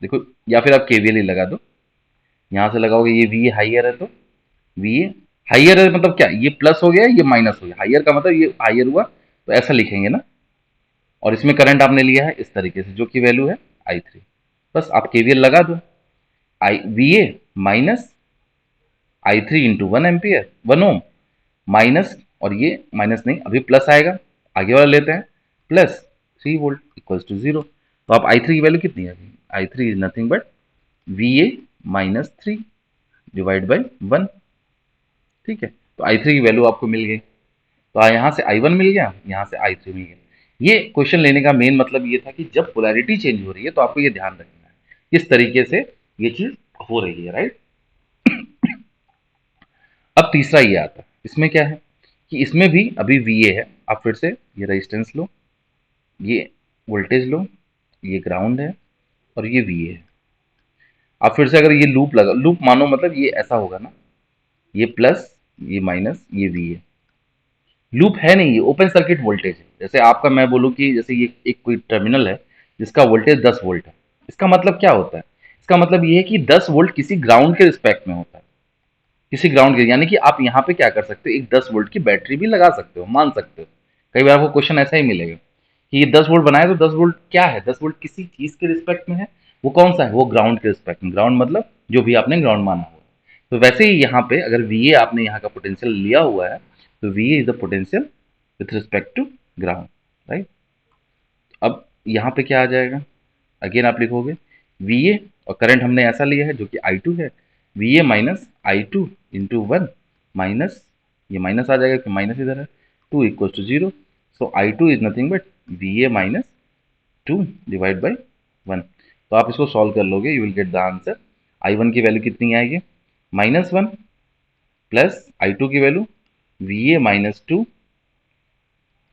A: देखो, या फिर आप केवीएल ही लगा दो। यहाँ से लगाओगे, ये वी हाइयर है तो वी हाइयर है मतलब क्या, ये प्लस हो गया, ये माइनस हो गया, हाइयर का मतलब ये हाइयर हुआ, तो ऐसा लिखेंगे ना। और इसमें करंट आपने लिया है इस तरीके से, जो कि वैल्यू है I3। बस आप केवीएल लगा दो, I V A minus I3 into 1 ampere 1 ohm minus, और ये माइनस नहीं, अभी प्लस आएगा, आगे वाला लेते हैं, प्लस 3 वोल्ट इक्वल्स टू 0। तो आप I3 की वैल्यू कितनी है? I3 is nothing but VA -3 divide by 1। ठीक है, तो I3 की वैल्यू आपको मिल गई। तो यहाँ से I1 मिल गया, यहाँ से I3 मिल गया। ये क्वेश्चन लेने का मेन मतलब ये था कि जब पोलैरिटी चेंज हो रही है तो आपको ये ध्यान रखना है किस तरीके से ये चीज हो रही है, राइट। अब तीसरा ये आता है, इसमें क्या है कि इसमें भी अभी VA है, आप फिर से ये रेजिस्टेंस लो, ये वोल्टेज लो, ये ग्राउंड है और ये VA है। आप फिर से अगर ये लूप लगा, लूप मानो मतलब ये ऐसा होगा ना, ये प्लस, ये माइनस, ये VA। लूप है नहीं, ये ओपन सर्किट वोल्टेज है। जैसे आपका मैं बोलूँ कि जैसे ये एक कोई टर्मिनल है जिसका वोल्टेज 10 वोल्ट है, इसका मतलब क्या होता है, इसका मतलब ये है कि 10 वोल्ट किसी ग्राउंड के रिस्पेक्ट में होता है, किसी ग्राउंड के, यानी कि आप यहाँ पे क्या कर सकते हो, एक 10 वोल्ट की बैटरी भी लगा सकते हो, मान सकते हो। कई बार आपको क्वेश्चन ऐसा ही मिलेगा कि ये 10 वोल्ट बनाए, तो 10 वोल्ट क्या है, 10 वोल्ट किसी चीज के रिस्पेक्ट में है, वो कौन सा है, वो ग्राउंड के रिस्पेक्ट में, ग्राउंड मतलब जो भी आपने ग्राउंड माना हो। तो वैसे ही यहाँ पे अगर VA आपने यहाँ का पोटेंशियल लिया हुआ है, तो VA is the potential with respect to ground, right. अब यहाँ पे क्या आ जाएगा, अगेन आप लिखोगे VA, और करंट हमने ऐसा लिया है जो कि I2 है, VA minus I2 into 1 minus, ये माइनस आ जाएगा कि माइनस इधर है, 2 equal to 0। So I2 is nothing but VA minus 2 divide by 1। तो आप इसको सॉल्व कर लोगे, you will get the answer. I1 की वैल्यू कितनी आएगी, -1 प्लस I2 की वैल्यू VA -2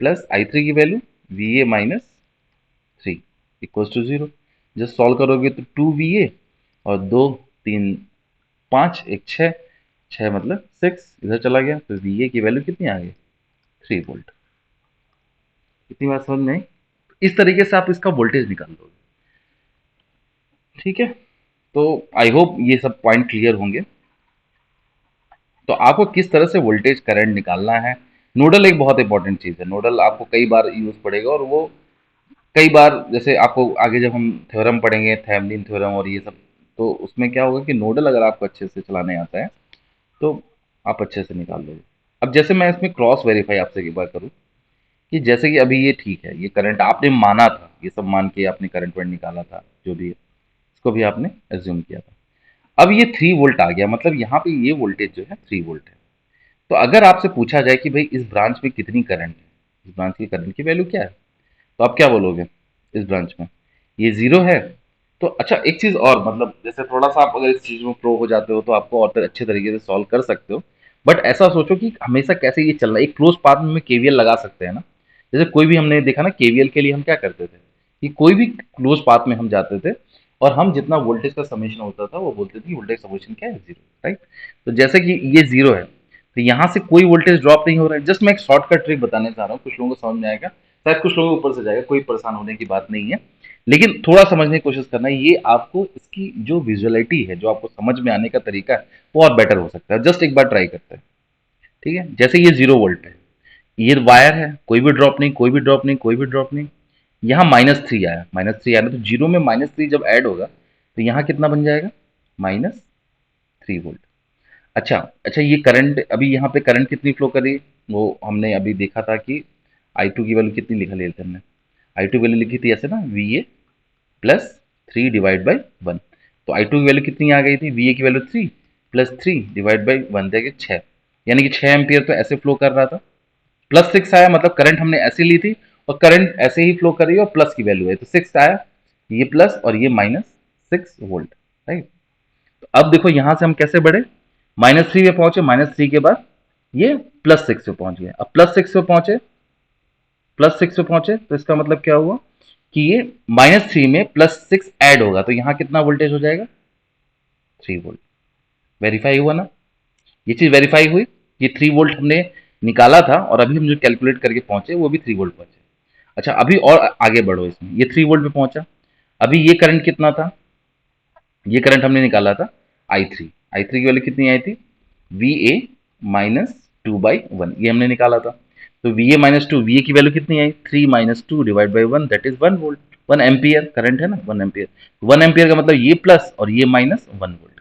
A: प्लस I3 की value VA -3 equals to 0। Just solve करोगे तो 2VA और 2 3 5 1 6, 6 मतलब 6 इधर चला गया, तो VA की वैल्यू कितनी आ गई, 3 वोल्ट। इतनी बात समझ में आई? इस तरीके से आप इसका वोल्टेज निकाल दोगे। ठीक है, तो आई होप ये सब पॉइंट क्लियर होंगे। तो आपको किस तरह से वोल्टेज करंट निकालना है, नोडल एक बहुत इंपॉर्टेंट चीज़ है। नोडल आपको कई बार यूज पड़ेगा, और वो कई बार जैसे आपको आगे जब हम थ्योरम पढ़ेंगे, थेवेनिन थ्योरम और ये सब, तो उसमें क्या होगा कि नोडल अगर आपको अच्छे से चलाने आता है तो आप अच्छे से निकाल लोगे। अब जैसे मैं इसमें क्रॉस वेरीफाई आपसे एक बार करूँ कि जैसे कि अभी ये ठीक है, ये करंट आपने माना था, ये सब मान के आपने करंट वर्ट निकाला था, जो भी है इसको भी आपने एज्यूम किया था। अब ये 3 वोल्ट आ गया, मतलब यहाँ पे ये वोल्टेज जो है 3 वोल्ट है। तो अगर आपसे पूछा जाए कि भाई इस ब्रांच में कितनी करंट है, इस ब्रांच की करंट की वैल्यू क्या है, तो आप क्या बोलोगे, इस ब्रांच में ये 0 है। तो अच्छा एक चीज और, मतलब जैसे थोड़ा सा आप अगर इस चीज में प्रो हो जाते हो तो आपको और अच्छे तरीके से सॉल्व कर सकते हो। बट ऐसा सोचो कि हमेशा कैसे ये चलना है, एक क्लोज पाथ में केवीएल लगा सकते हैं ना, जैसे कोई भी हमने देखा ना केवीएल के लिए हम क्या करते थे कि कोई भी क्लोज पाथ में हम जाते थे और हम जितना वोल्टेज का समेशन होता था वो बोलते थे कि वोल्टेज समेशन क्या है, जीरो, राइट। तो जैसे कि ये जीरो है तो यहाँ से कोई वोल्टेज ड्रॉप नहीं हो रहा है। जस्ट मैं एक शॉर्टकट ट्रिक बताने चाह रहा हूँ, कुछ लोगों को समझ में आएगा, शायद कुछ लोगों को ऊपर से जाएगा, कोई परेशान होने की बात नहीं है, लेकिन थोड़ा समझने की कोशिश करना है। ये आपको इसकी जो विजुअलिटी है, जो आपको समझ में आने का तरीका है, वो और बेटर हो सकता है। जस्ट एक बार ट्राई करते हैं। ठीक है, जैसे ये 0 वोल्ट है, ये वायर है, कोई भी ड्रॉप नहीं, कोई भी ड्रॉप नहीं, कोई भी ड्रॉप नहीं। यहाँ -3 आया, -3 आया ना, तो जीरो में -3 जब ऐड होगा तो यहाँ कितना बन जाएगा, -3 वोल्ट। अच्छा अच्छा, ये करंट अभी यहाँ पे करंट कितनी फ्लो करी, वो हमने अभी देखा था कि I2 की वैल्यू कितनी लिखा लेते हमने। I2 वैल्यू लिखी थी ऐसे ना, VA प्लस 3/1। तो I2 की वैल्यू कितनी आ गई थी, VA की वैल्यू 3 प्लस 3/1 देगी 6, यानी कि 6 एम्पियर तो ऐसे फ्लो कर रहा था। +6 आया, मतलब करंट हमने ऐसे ली थी और करंट ऐसे ही फ्लो कर रही है और प्लस की वैल्यू है तो 6 आया, ये प्लस और ये -6 वोल्ट, राइट। तो अब देखो यहां से हम कैसे बढ़े, -3 पे पहुंचे, -3 के बाद ये +6 पे पहुंच गए। अब +6 पे पहुंचे तो इसका मतलब क्या हुआ कि ये -3 में +6 ऐड होगा तो यहाँ कितना वोल्टेज हो जाएगा, 3 वोल्ट। वेरीफाई हुआ ना, ये चीज वेरीफाई हुई। ये 3 वोल्ट हमने निकाला था और अभी हम जो कैलकुलेट करके पहुंचे वो भी 3 वोल्ट पहुंचे। अच्छा, अभी और आगे बढ़ो, इसमें ये 3 वोल्ट पे पहुंचा। अभी ये करंट कितना था, ये करंट हमने निकाला था आई थ्री की वैल्यू कितनी आई थी, VA -2/1, ये हमने निकाला था। तो VA-2, VA की वैल्यू कितनी आई, 3 - 2/1, that is 1 volt, 1 ampere current है ना, 1 एम्पियर। 1 एम्पियर का मतलब ये प्लस और ये -1 वोल्ट।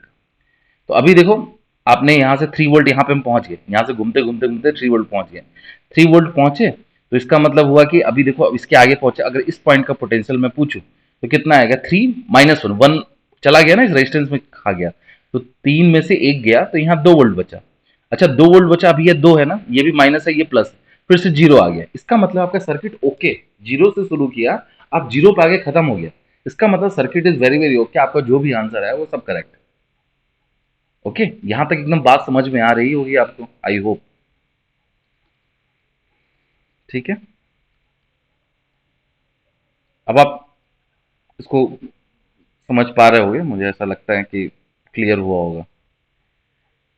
A: तो अभी देखो, आपने यहाँ से 3 वोल्ट, यहाँ पे हम पहुंच गए, यहाँ से घूमते घूमते घूमते 3 वोल्ट पहुंच गए। 3 वोल्ट पहुंचे तो इसका मतलब हुआ कि अभी देखो, अब इसके आगे पहुंचे, अगर इस पॉइंट का पोटेंशियल मैं पूछूं तो कितना आएगा, 3 - 1, 1 चला गया ना, इस रेजिस्टेंस में खा गया, तो 3 में से 1 गया तो यहाँ 2 वोल्ट बचा। अच्छा, 2 वोल्ट बचा, अभी ये 2 है ना, ये भी माइनस है, ये प्लस, फिर से जीरो आ गया। इसका मतलब आपका सर्किट ओके, जीरो से शुरू किया, आप जीरो पे आगे खत्म हो गया। इसका मतलब circuit is very very okay, आपका जो भी आंसर है वो सब करेक्ट है। ओके, यहां तक एकदम बात समझ में आ रही होगी आपको, आई होप। ठीक है, अब आप इसको समझ पा रहे होगे, मुझे ऐसा लगता है कि क्लियर हुआ होगा।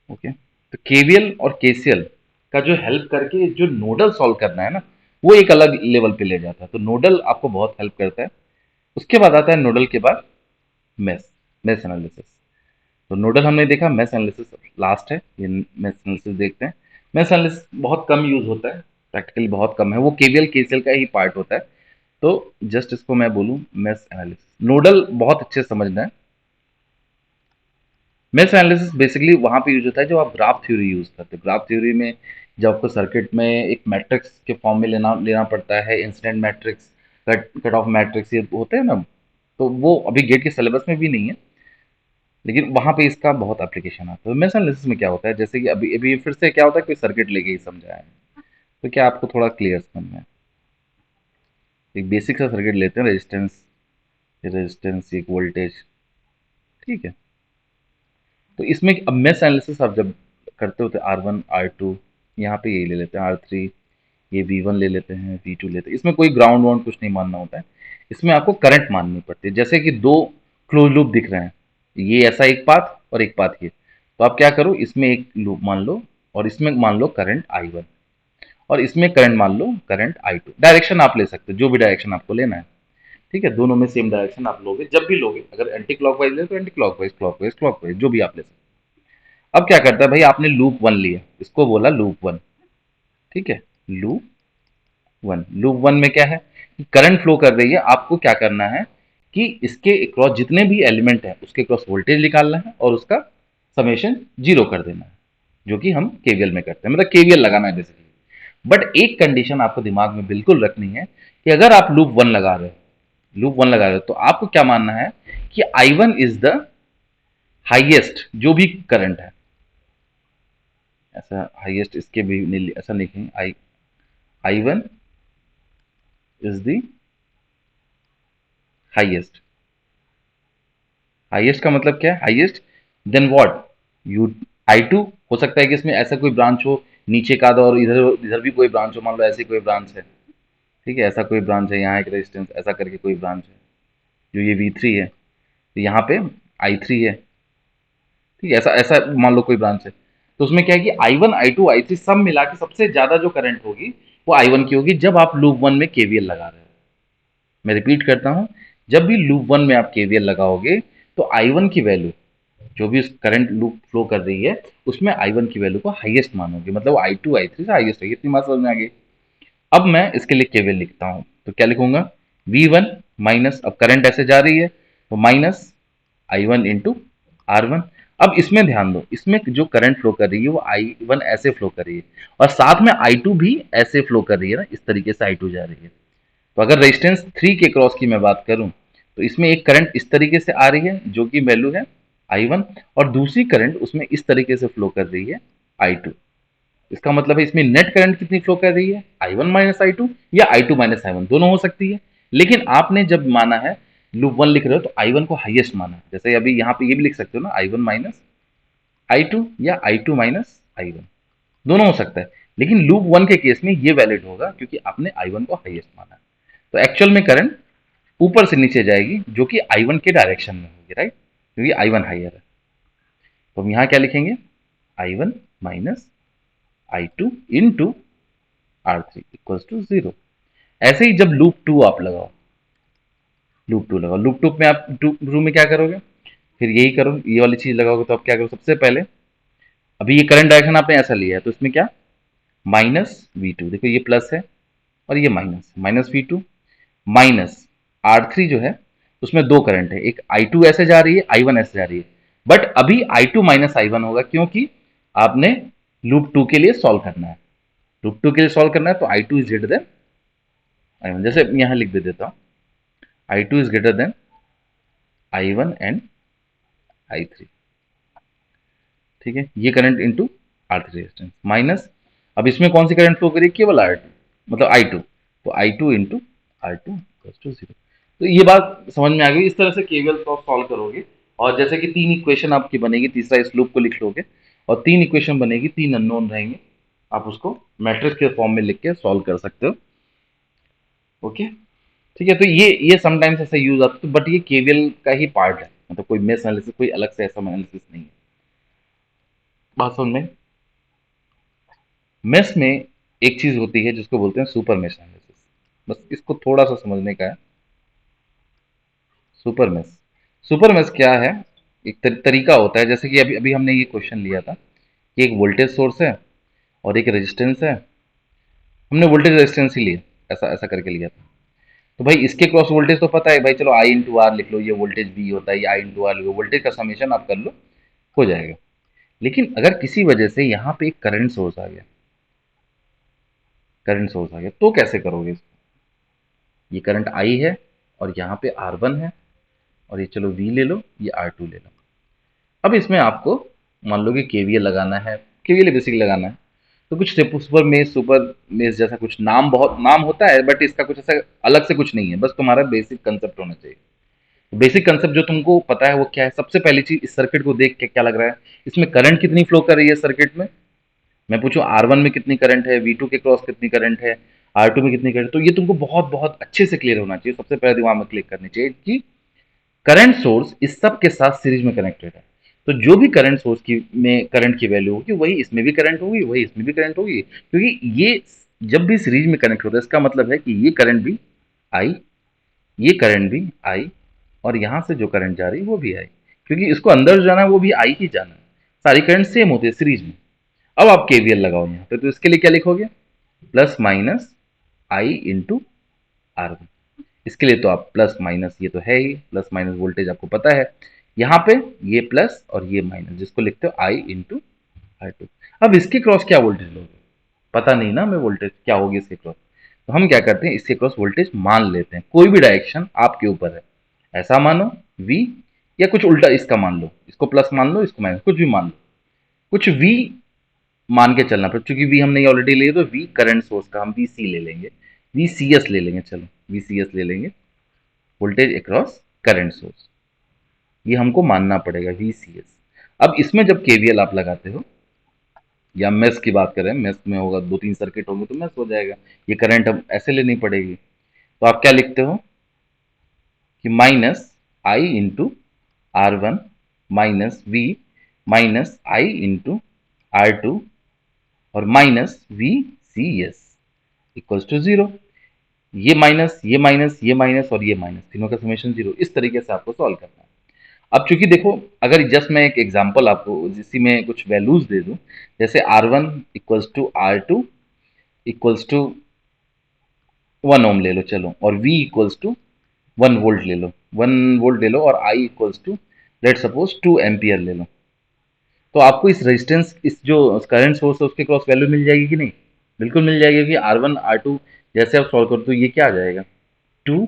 A: ओके, तो केवीएल और केसीएल का जो हेल्प करके जो नोडल सॉल्व करना है ना, वो एक अलग लेवल पे ले जाता है। तो नोडल आपको बहुत हेल्प करता है। उसके बाद आता है नोडल के बाद मेस मेस एनालिसिस। तो नोडल हमने देखा, मेस एनालिसिस लास्ट है, ये मेस एनालिसिस देखते हैं। मेस एनालिसिस बहुत कम यूज होता है, प्रैक्टिकली बहुत कम है, वो केवीएल केसीएल का ही पार्ट होता है। तो जस्ट इसको मैं बोलूं मेस एनालिसिस, नोडल बहुत अच्छे से समझना है। मेश एनालिसिस बेसिकली वहां पे यूज होता है जब आप ग्राफ थ्योरी यूज करते हैं। ग्राफ थ्योरी में जब आपको सर्किट में एक मैट्रिक्स के फॉर्म में लेना लेना पड़ता है, incident matrix, cut off matrix, ये होते हैं ना, तो वो अभी गेट के सिलेबस में भी नहीं है, लेकिन वहां पे इसका बहुत एप्लीकेशन आता है। मेश एनालिसिस में क्या होता है, जैसे कि अभी अभी फिर से क्या होता है, कोई सर्किट लेके ही समझाया है, तो क्या आपको थोड़ा क्लियर समझ में है। एक बेसिक सा सर्किट लेते हैं, रेजिस्टेंस, रेजिस्टेंस एक वोल्टेज, ठीक है। तो इसमें अब मेश एनालिसिस आप जब करते होते, R1 R2, यहाँ पे यही ले लेते हैं R3, ये V1 ले लेते हैं, V2 लेते हैं। इसमें कोई ग्राउंड वाउंड कुछ नहीं मानना होता है, इसमें आपको करंट माननी पड़ती है। जैसे कि दो क्लोज लूप दिख रहे हैं, ये ऐसा एक पाथ और एक पाथ ये, तो आप क्या करो, इसमें एक लूप मान लो और इसमें मान लो करंट I1 और इसमें करंट मान लो करंट I2। डायरेक्शन आप ले सकते हो, जो भी डायरेक्शन आपको लेना है, ठीक है। दोनों में सेम डायरेक्शन आप लोगे, जब भी लोगे, अगर एंटी क्लॉकवाइज ले तो एंटी क्लॉकवाइज, क्लॉकवाइज क्लॉकवाइज, जो भी आप ले सकते हो। अब क्या करता है भाई, आपने लूप 1 लिया, इसको बोला लूप 1, ठीक है। लूप वन में क्या है, करंट फ्लो कर रही है, आपको क्या करना है कि इसके क्रॉस जितने भी एलिमेंट है उसके क्रॉस वोल्टेज निकालना है और उसका समेशन जीरो कर देना है, जो कि हम केवीएल में करते हैं, मतलब केवीएल लगाना है बेसिकली। बट एक कंडीशन आपको दिमाग में बिल्कुल रखनी है कि अगर आप लूप वन लगा रहे हो तो आपको क्या मानना है कि I1 इज द हाईएस्ट जो भी करंट है, ऐसा हाईएस्ट इसके भी नहीं, ऐसा लिखें, I1 is the highest. Highest का मतलब क्या है, highest then what, you I2 हो सकता है कि इसमें ऐसा कोई ब्रांच हो नीचे का, और इधर इधर भी कोई ब्रांच हो, मान लो ऐसी कोई ब्रांच है, ठीक है, ऐसा कोई ब्रांच है, यहाँ एक रेजिस्टेंस ऐसा करके कोई ब्रांच है, जो ये V3 है, तो यहाँ पे I3 है। ठीक है, ऐसा ऐसा मान लो कोई ब्रांच है, तो उसमें क्या है कि I1 I2 I3 सब मिला के सबसे ज्यादा जो करंट होगी वो I1 की होगी जब आप लूप वन में केवीएल लगा रहे हो। मैं रिपीट करता हूँ, जब भी लूप वन में आप केवीएल लगाओगे तो I1 की वैल्यू, जो भी करंट लूप फ्लो कर रही है उसमें I1 की वैल्यू को हाईएस्ट मानोगे, मतलब I2 I3 से हाईएस्ट है। इतनी बात समझ में आ गई। अब मैं इसके लिए केवीएल लिखता हूँ, तो क्या लिखूंगा, V1 माइनस, अब करंट ऐसे जा रही है तो माइनस I1 इंटू R1। अब इसमें ध्यान दो, इसमें जो करंट फ्लो कर रही है वो I1 ऐसे फ्लो कर रही है और साथ में I2 भी ऐसे फ्लो कर रही है ना, इस तरीके से I2 जा रही है। तो अगर रेजिस्टेंस 3 के क्रॉस की मैं बात करूं तो इसमें एक करंट इस तरीके से आ रही है जो कि वैल्यू है I1, और दूसरी करंट उसमें इस तरीके से फ्लो कर रही है I2। इसका मतलब है इसमें नेट करंट कितनी फ्लो कर रही है, I1 माइनस आई टू या I2 माइनस आई वन, दोनों हो सकती है। लेकिन आपने जब माना है लूप वन लिख रहे हो तो I1 को हाईएस्ट माना है, जैसे अभी यहाँ पे ये भी लिख सकते हो ना, I1 माइनस I2 या I2 माइनस I1, दोनों हो सकता है। लेकिन लूप वन के केस में ये वैलिड होगा क्योंकि आपने I1 को हाईएस्ट माना है। तो एक्चुअल में करंट ऊपर से नीचे जाएगी जो कि I1 के डायरेक्शन में होगी, राइट, क्योंकि I1 हाइयर है। तो हम यहाँ क्या लिखेंगे, I1 minus I2 into R3 equals to 0। ऐसे ही जब लूप टू आप लगाओ, लूप टू लगाओ, लूप टू में आप टू में क्या करोगे, फिर यही करो, ये वाली चीज लगाओगे तो आप क्या करो, सबसे पहले अभी ये करंट डायरेक्शन आपने ऐसा लिया है तो इसमें क्या, -V2, देखो ये प्लस है और ये माइनस, -V2 माइनस R3 जो है उसमें दो करंट है, एक I2 ऐसे जा रही है, I1 ऐसे जा रही है, बट अभी I2 माइनस I1 होगा क्योंकि आपने लूप टू के लिए सॉल्व करना है। लूप टू के लिए सॉल्व करना है तो I2 is greater than I1, जैसे यहां लिख भी देता हूं, I2 is greater than I1 and I3। ठीक है, ये current into R3 resistance minus, अब इसमें कौन सी करंट फ्लो करेगी, केवल R2, मतलब I2, तो I2 इंटू R2 टू 0। तो ये बात समझ में आ गई, इस तरह से केवीएल को आप सॉल्व करोगे। और जैसे कि तीन इक्वेशन आपकी बनेगी, तीसरा इस लूप को लिख लोगे और तीन इक्वेशन बनेगी, तीन अननोन रहेंगे, आप उसको मैट्रिक्स के फॉर्म में लिख के सॉल्व कर सकते हो। ओके, ठीक है, तो ये समटाइम्स ऐसा यूज आता है, बट ये केवीएल का ही पार्ट है, मतलब कोई मेश एनालिसिस, कोई अलग से ऐसा एनालिसिस नहीं है। बात समझ में, मेश में एक चीज होती है जिसको बोलते हैं सुपर मेश एनालिसिस, बस इसको थोड़ा सा समझने का है। सुपर मेश, सुपर मेश क्या है, एक तरीका होता है, जैसे कि अभी अभी हमने ये क्वेश्चन लिया था कि एक वोल्टेज सोर्स है और एक रेजिस्टेंस है, हमने वोल्टेज रेजिस्टेंस ही लिया, ऐसा ऐसा करके लिया था। तो भाई इसके क्रॉस वोल्टेज तो पता है भाई, चलो आई इंटू आर लिख लो, ये वोल्टेज बी होता है, ये आई इंटू आर लिख लो, वोल्टेज का समेशन आप कर लो, हो जाएगा। लेकिन अगर किसी वजह से यहाँ पे एक करंट सोर्स आ गया, करंट सोर्स आ गया, तो कैसे करोगे इसको, ये करंट आई है और यहाँ पे R1 है, और ये चलो V ले लो, ये R2 ले लो। अब इसमें आपको मान लो कि केवीएल लगाना है, केवीएल बेसिकली लगाना है, तो कुछ सुपर मेस जैसा कुछ नाम, बहुत नाम होता है बट इसका कुछ ऐसा अलग से कुछ नहीं है, बस तुम्हारा बेसिक कंसेप्ट होना चाहिए। बेसिक कंसेप्ट जो तुमको पता है वो क्या है, सबसे पहली चीज इस सर्किट को देख के क्या लग रहा है, इसमें करंट कितनी फ्लो कर रही है सर्किट में, मैं पूछूं R1 में कितनी करंट है, V2 के क्रॉस कितनी करंट है, R2 में कितनी करंट, तो ये तुमको बहुत बहुत अच्छे से क्लियर होना चाहिए, सबसे पहले दिमाग में क्लिक करनी चाहिए कि करंट सोर्स इस सब के साथ सीरीज में कनेक्टेड है। तो जो भी करंट सोर्स की में करंट की वैल्यू होगी वही इसमें भी करंट होगी, वही इसमें भी करंट होगी, क्योंकि ये जब भी सीरीज में कनेक्ट होता है इसका मतलब है कि ये करंट भी आई, ये करंट भी आई, और यहां से जो करंट जा रही है वो भी आई, क्योंकि इसको अंदर जो जाना है वो भी आई ही जाना है, सारी करंट सेम होती है सीरीज में। अब आप केवीएल लगाओ यहाँ पे, तो इसके लिए क्या लिखोगे, plus minus I into R1। इसके लिए तो आप प्लस माइनस, ये तो है ही, प्लस माइनस वोल्टेज आपको पता है, यहाँ पे ये प्लस और ये माइनस, जिसको लिखते हो आई इंटू R2। अब इसके क्रॉस क्या वोल्टेज लोगे, पता नहीं ना हमें वोल्टेज क्या होगी इसके क्रॉस, तो हम क्या करते हैं, इसके क्रॉस वोल्टेज मान लेते हैं, कोई भी डायरेक्शन आपके ऊपर है, ऐसा मानो V, या कुछ उल्टा इसका मान लो, इसको प्लस मान लो, इसको माइनस, कुछ भी मान लो, कुछ V मान के चलना पड़े, क्योंकि V हमने ऑलरेडी लिए तो V करंट सोर्स का हम VC ले लेंगे, VCS ले लेंगे, चलो VCS ले लेंगे, वोल्टेज अक्रॉस करंट सोर्स, ये हमको मानना पड़ेगा VCS। अब इसमें जब केवीएल आप लगाते हो या मेस की बात करें, मेस में होगा, 2-3 सर्किट होंगे तो मेस हो जाएगा। ये करंट अब ऐसे लेनी पड़ेगी। तो आप क्या लिखते हो कि minus I into R one minus V minus I into R two और minus V C S equals to zero. ये माइनस, ये माइनस, ये माइनस और ये माइनस, तीनों का समेशन जीरो। इस तरीके से आपको सॉल्व करना है। अब चूंकि देखो, अगर जस्ट मैं एक एग्जांपल आपको जिसी में कुछ वैल्यूज दे दूं, जैसे R one equals to R two equals to 1 ohm ले लो चलो, और V इक्वल्स टू 1 वोल्ट ले लो, 1 वोल्ट ले लो, और I equals to let suppose 2 ampere ले लो। तो आपको इस रेजिस्टेंस, इस जो करंट सोर्स है उसके क्रॉस वैल्यू मिल जाएगी कि नहीं? बिल्कुल मिल जाएगी, कि आर वन आर टू जैसे आप सॉल्व करो तो ये क्या आ जाएगा, two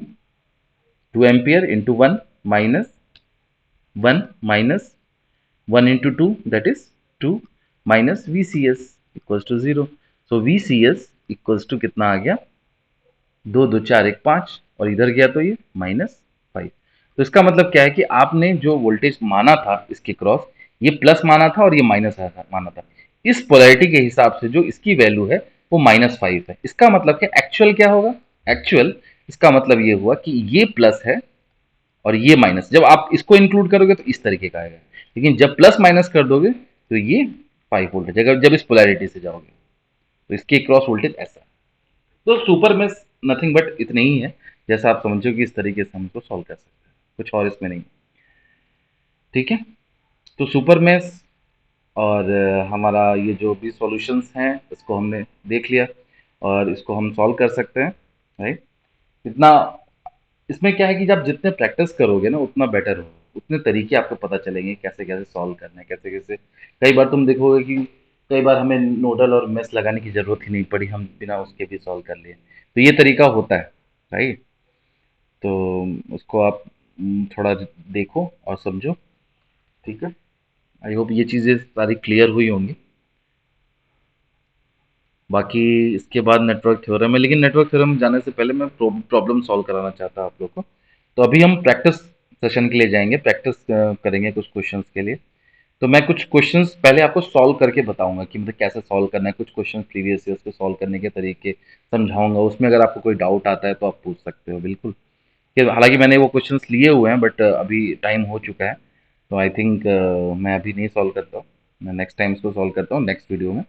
A: 2 ampere into one minus 1 into 2 that is 2 minus VCS equals to 0। so VCS equals to कितना आ गया, 2 2 4 1 5, और इधर गया तो ये -5। तो इसका मतलब क्या है कि आपने जो वोल्टेज माना था इसके क्रॉस, ये प्लस माना था और ये माइनस माना था। इस पोलैरिटी के हिसाब से जो इसकी वैल्यू है वो -5 है। इसका मतलब कि एक्चुअल क्या होगा, एक्चुअल इसका मतलब ये हुआ कि ये प्लस है और ये माइनस। जब आप इसको इंक्लूड करोगे तो इस तरीके का आएगा, लेकिन जब प्लस माइनस कर दोगे तो ये 5 वोल्ट है। जब इस पोलैरिटी से जाओगे तो इसके क्रॉस वोल्टेज ऐसा है। तो सुपर मेश नथिंग बट इतने ही है, जैसा आप समझो कि इस तरीके से हम इसको सॉल्व कर सकते हैं, कुछ और इसमें नहीं। ठीक है, तो सुपर मेश और हमारा ये जो भी सॉल्यूशंस हैं इसको हमने देख लिया, और इसको हम सॉल्व कर सकते हैं, राइट। इतना इसमें क्या है कि जब जितने प्रैक्टिस करोगे ना उतना बेटर हो, उतने तरीके आपको पता चलेंगे कैसे कैसे सॉल्व करना है, कैसे कैसे। कई बार तुम देखोगे कि कई बार हमें नोडल और मेश लगाने की जरूरत ही नहीं पड़ी, हम बिना उसके भी सॉल्व कर लिए। तो ये तरीका होता है, राइट। तो उसको आप थोड़ा देखो और समझो। ठीक है, आई होप ये चीज़ें सारी क्लियर हुई होंगी। बाकी इसके बाद नेटवर्क थ्योरम है, लेकिन नेटवर्क थ्योरम जाने से पहले मैं प्रॉब्लम सॉल्व कराना चाहता हूँ आप लोग को। तो अभी हम प्रैक्टिस सेशन के लिए जाएंगे, प्रैक्टिस करेंगे कुछ क्वेश्चंस के लिए। तो मैं कुछ क्वेश्चंस पहले आपको सॉल्व करके बताऊंगा कि मतलब कैसे सॉल्व करना है। कुछ क्वेश्चंस प्रीवियस ईयर्स के सॉल्व करने के तरीके समझाऊंगा, उसमें अगर आपको कोई डाउट आता है तो आप पूछ सकते हो बिल्कुल। कि हालांकि मैंने वो क्वेश्चंस लिए हुए हैं, बट अभी टाइम हो चुका है, तो आई थिंक मैं अभी नहीं सॉल्व करता हूँ। मैं नेक्स्ट टाइम इसको सॉल्व करता हूँ नेक्स्ट वीडियो में।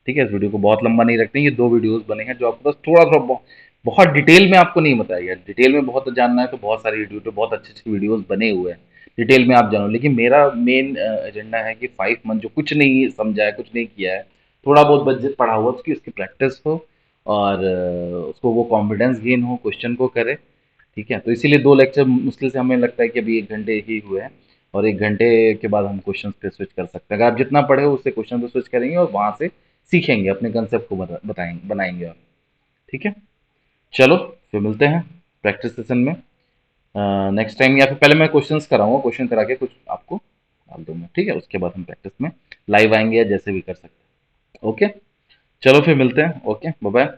A: ठीक है, इस वीडियो को बहुत लंबा नहीं रखते हैं, ये 2 वीडियोस बने हैं जो आपको बस थोड़ा थोड़ा बहुत डिटेल में आपको नहीं बताएगा। डिटेल में बहुत जानना है तो बहुत सारी यूट्यूब पे बहुत अच्छे अच्छे वीडियोस बने हुए हैं, डिटेल में आप जानो। लेकिन मेरा मेन एजेंडा है कि 5 मंथ जो कुछ नहीं समझा है, कुछ नहीं किया है, थोड़ा बहुत बजट पढ़ा हुआ, उसकी प्रैक्टिस हो, और उसको वो कॉन्फिडेंस गेन हो, क्वेश्चन को करे। ठीक है, तो इसीलिए 2 लेक्चर मुश्किल से हमें लगता है कि अभी 1 घंटे ही हुए हैं, और 1 घंटे के बाद हम क्वेश्चन पे स्विच कर सकते हैं। अगर आप जितना पढ़े हो उससे क्वेश्चन पे स्विच करेंगे और वहां से सीखेंगे, अपने कंसेप्ट को बताएंगे, बनाएंगे और। ठीक है, चलो फिर मिलते हैं प्रैक्टिस सेशन में नेक्स्ट टाइम, या फिर पहले मैं क्वेश्चंस कराऊंगा, क्वेश्चन करा के कुछ आपको डाल दूंगा। ठीक है, उसके बाद हम प्रैक्टिस में लाइव आएंगे या जैसे भी कर सकते हैं। ओके, चलो फिर मिलते हैं। Okay, bye bye.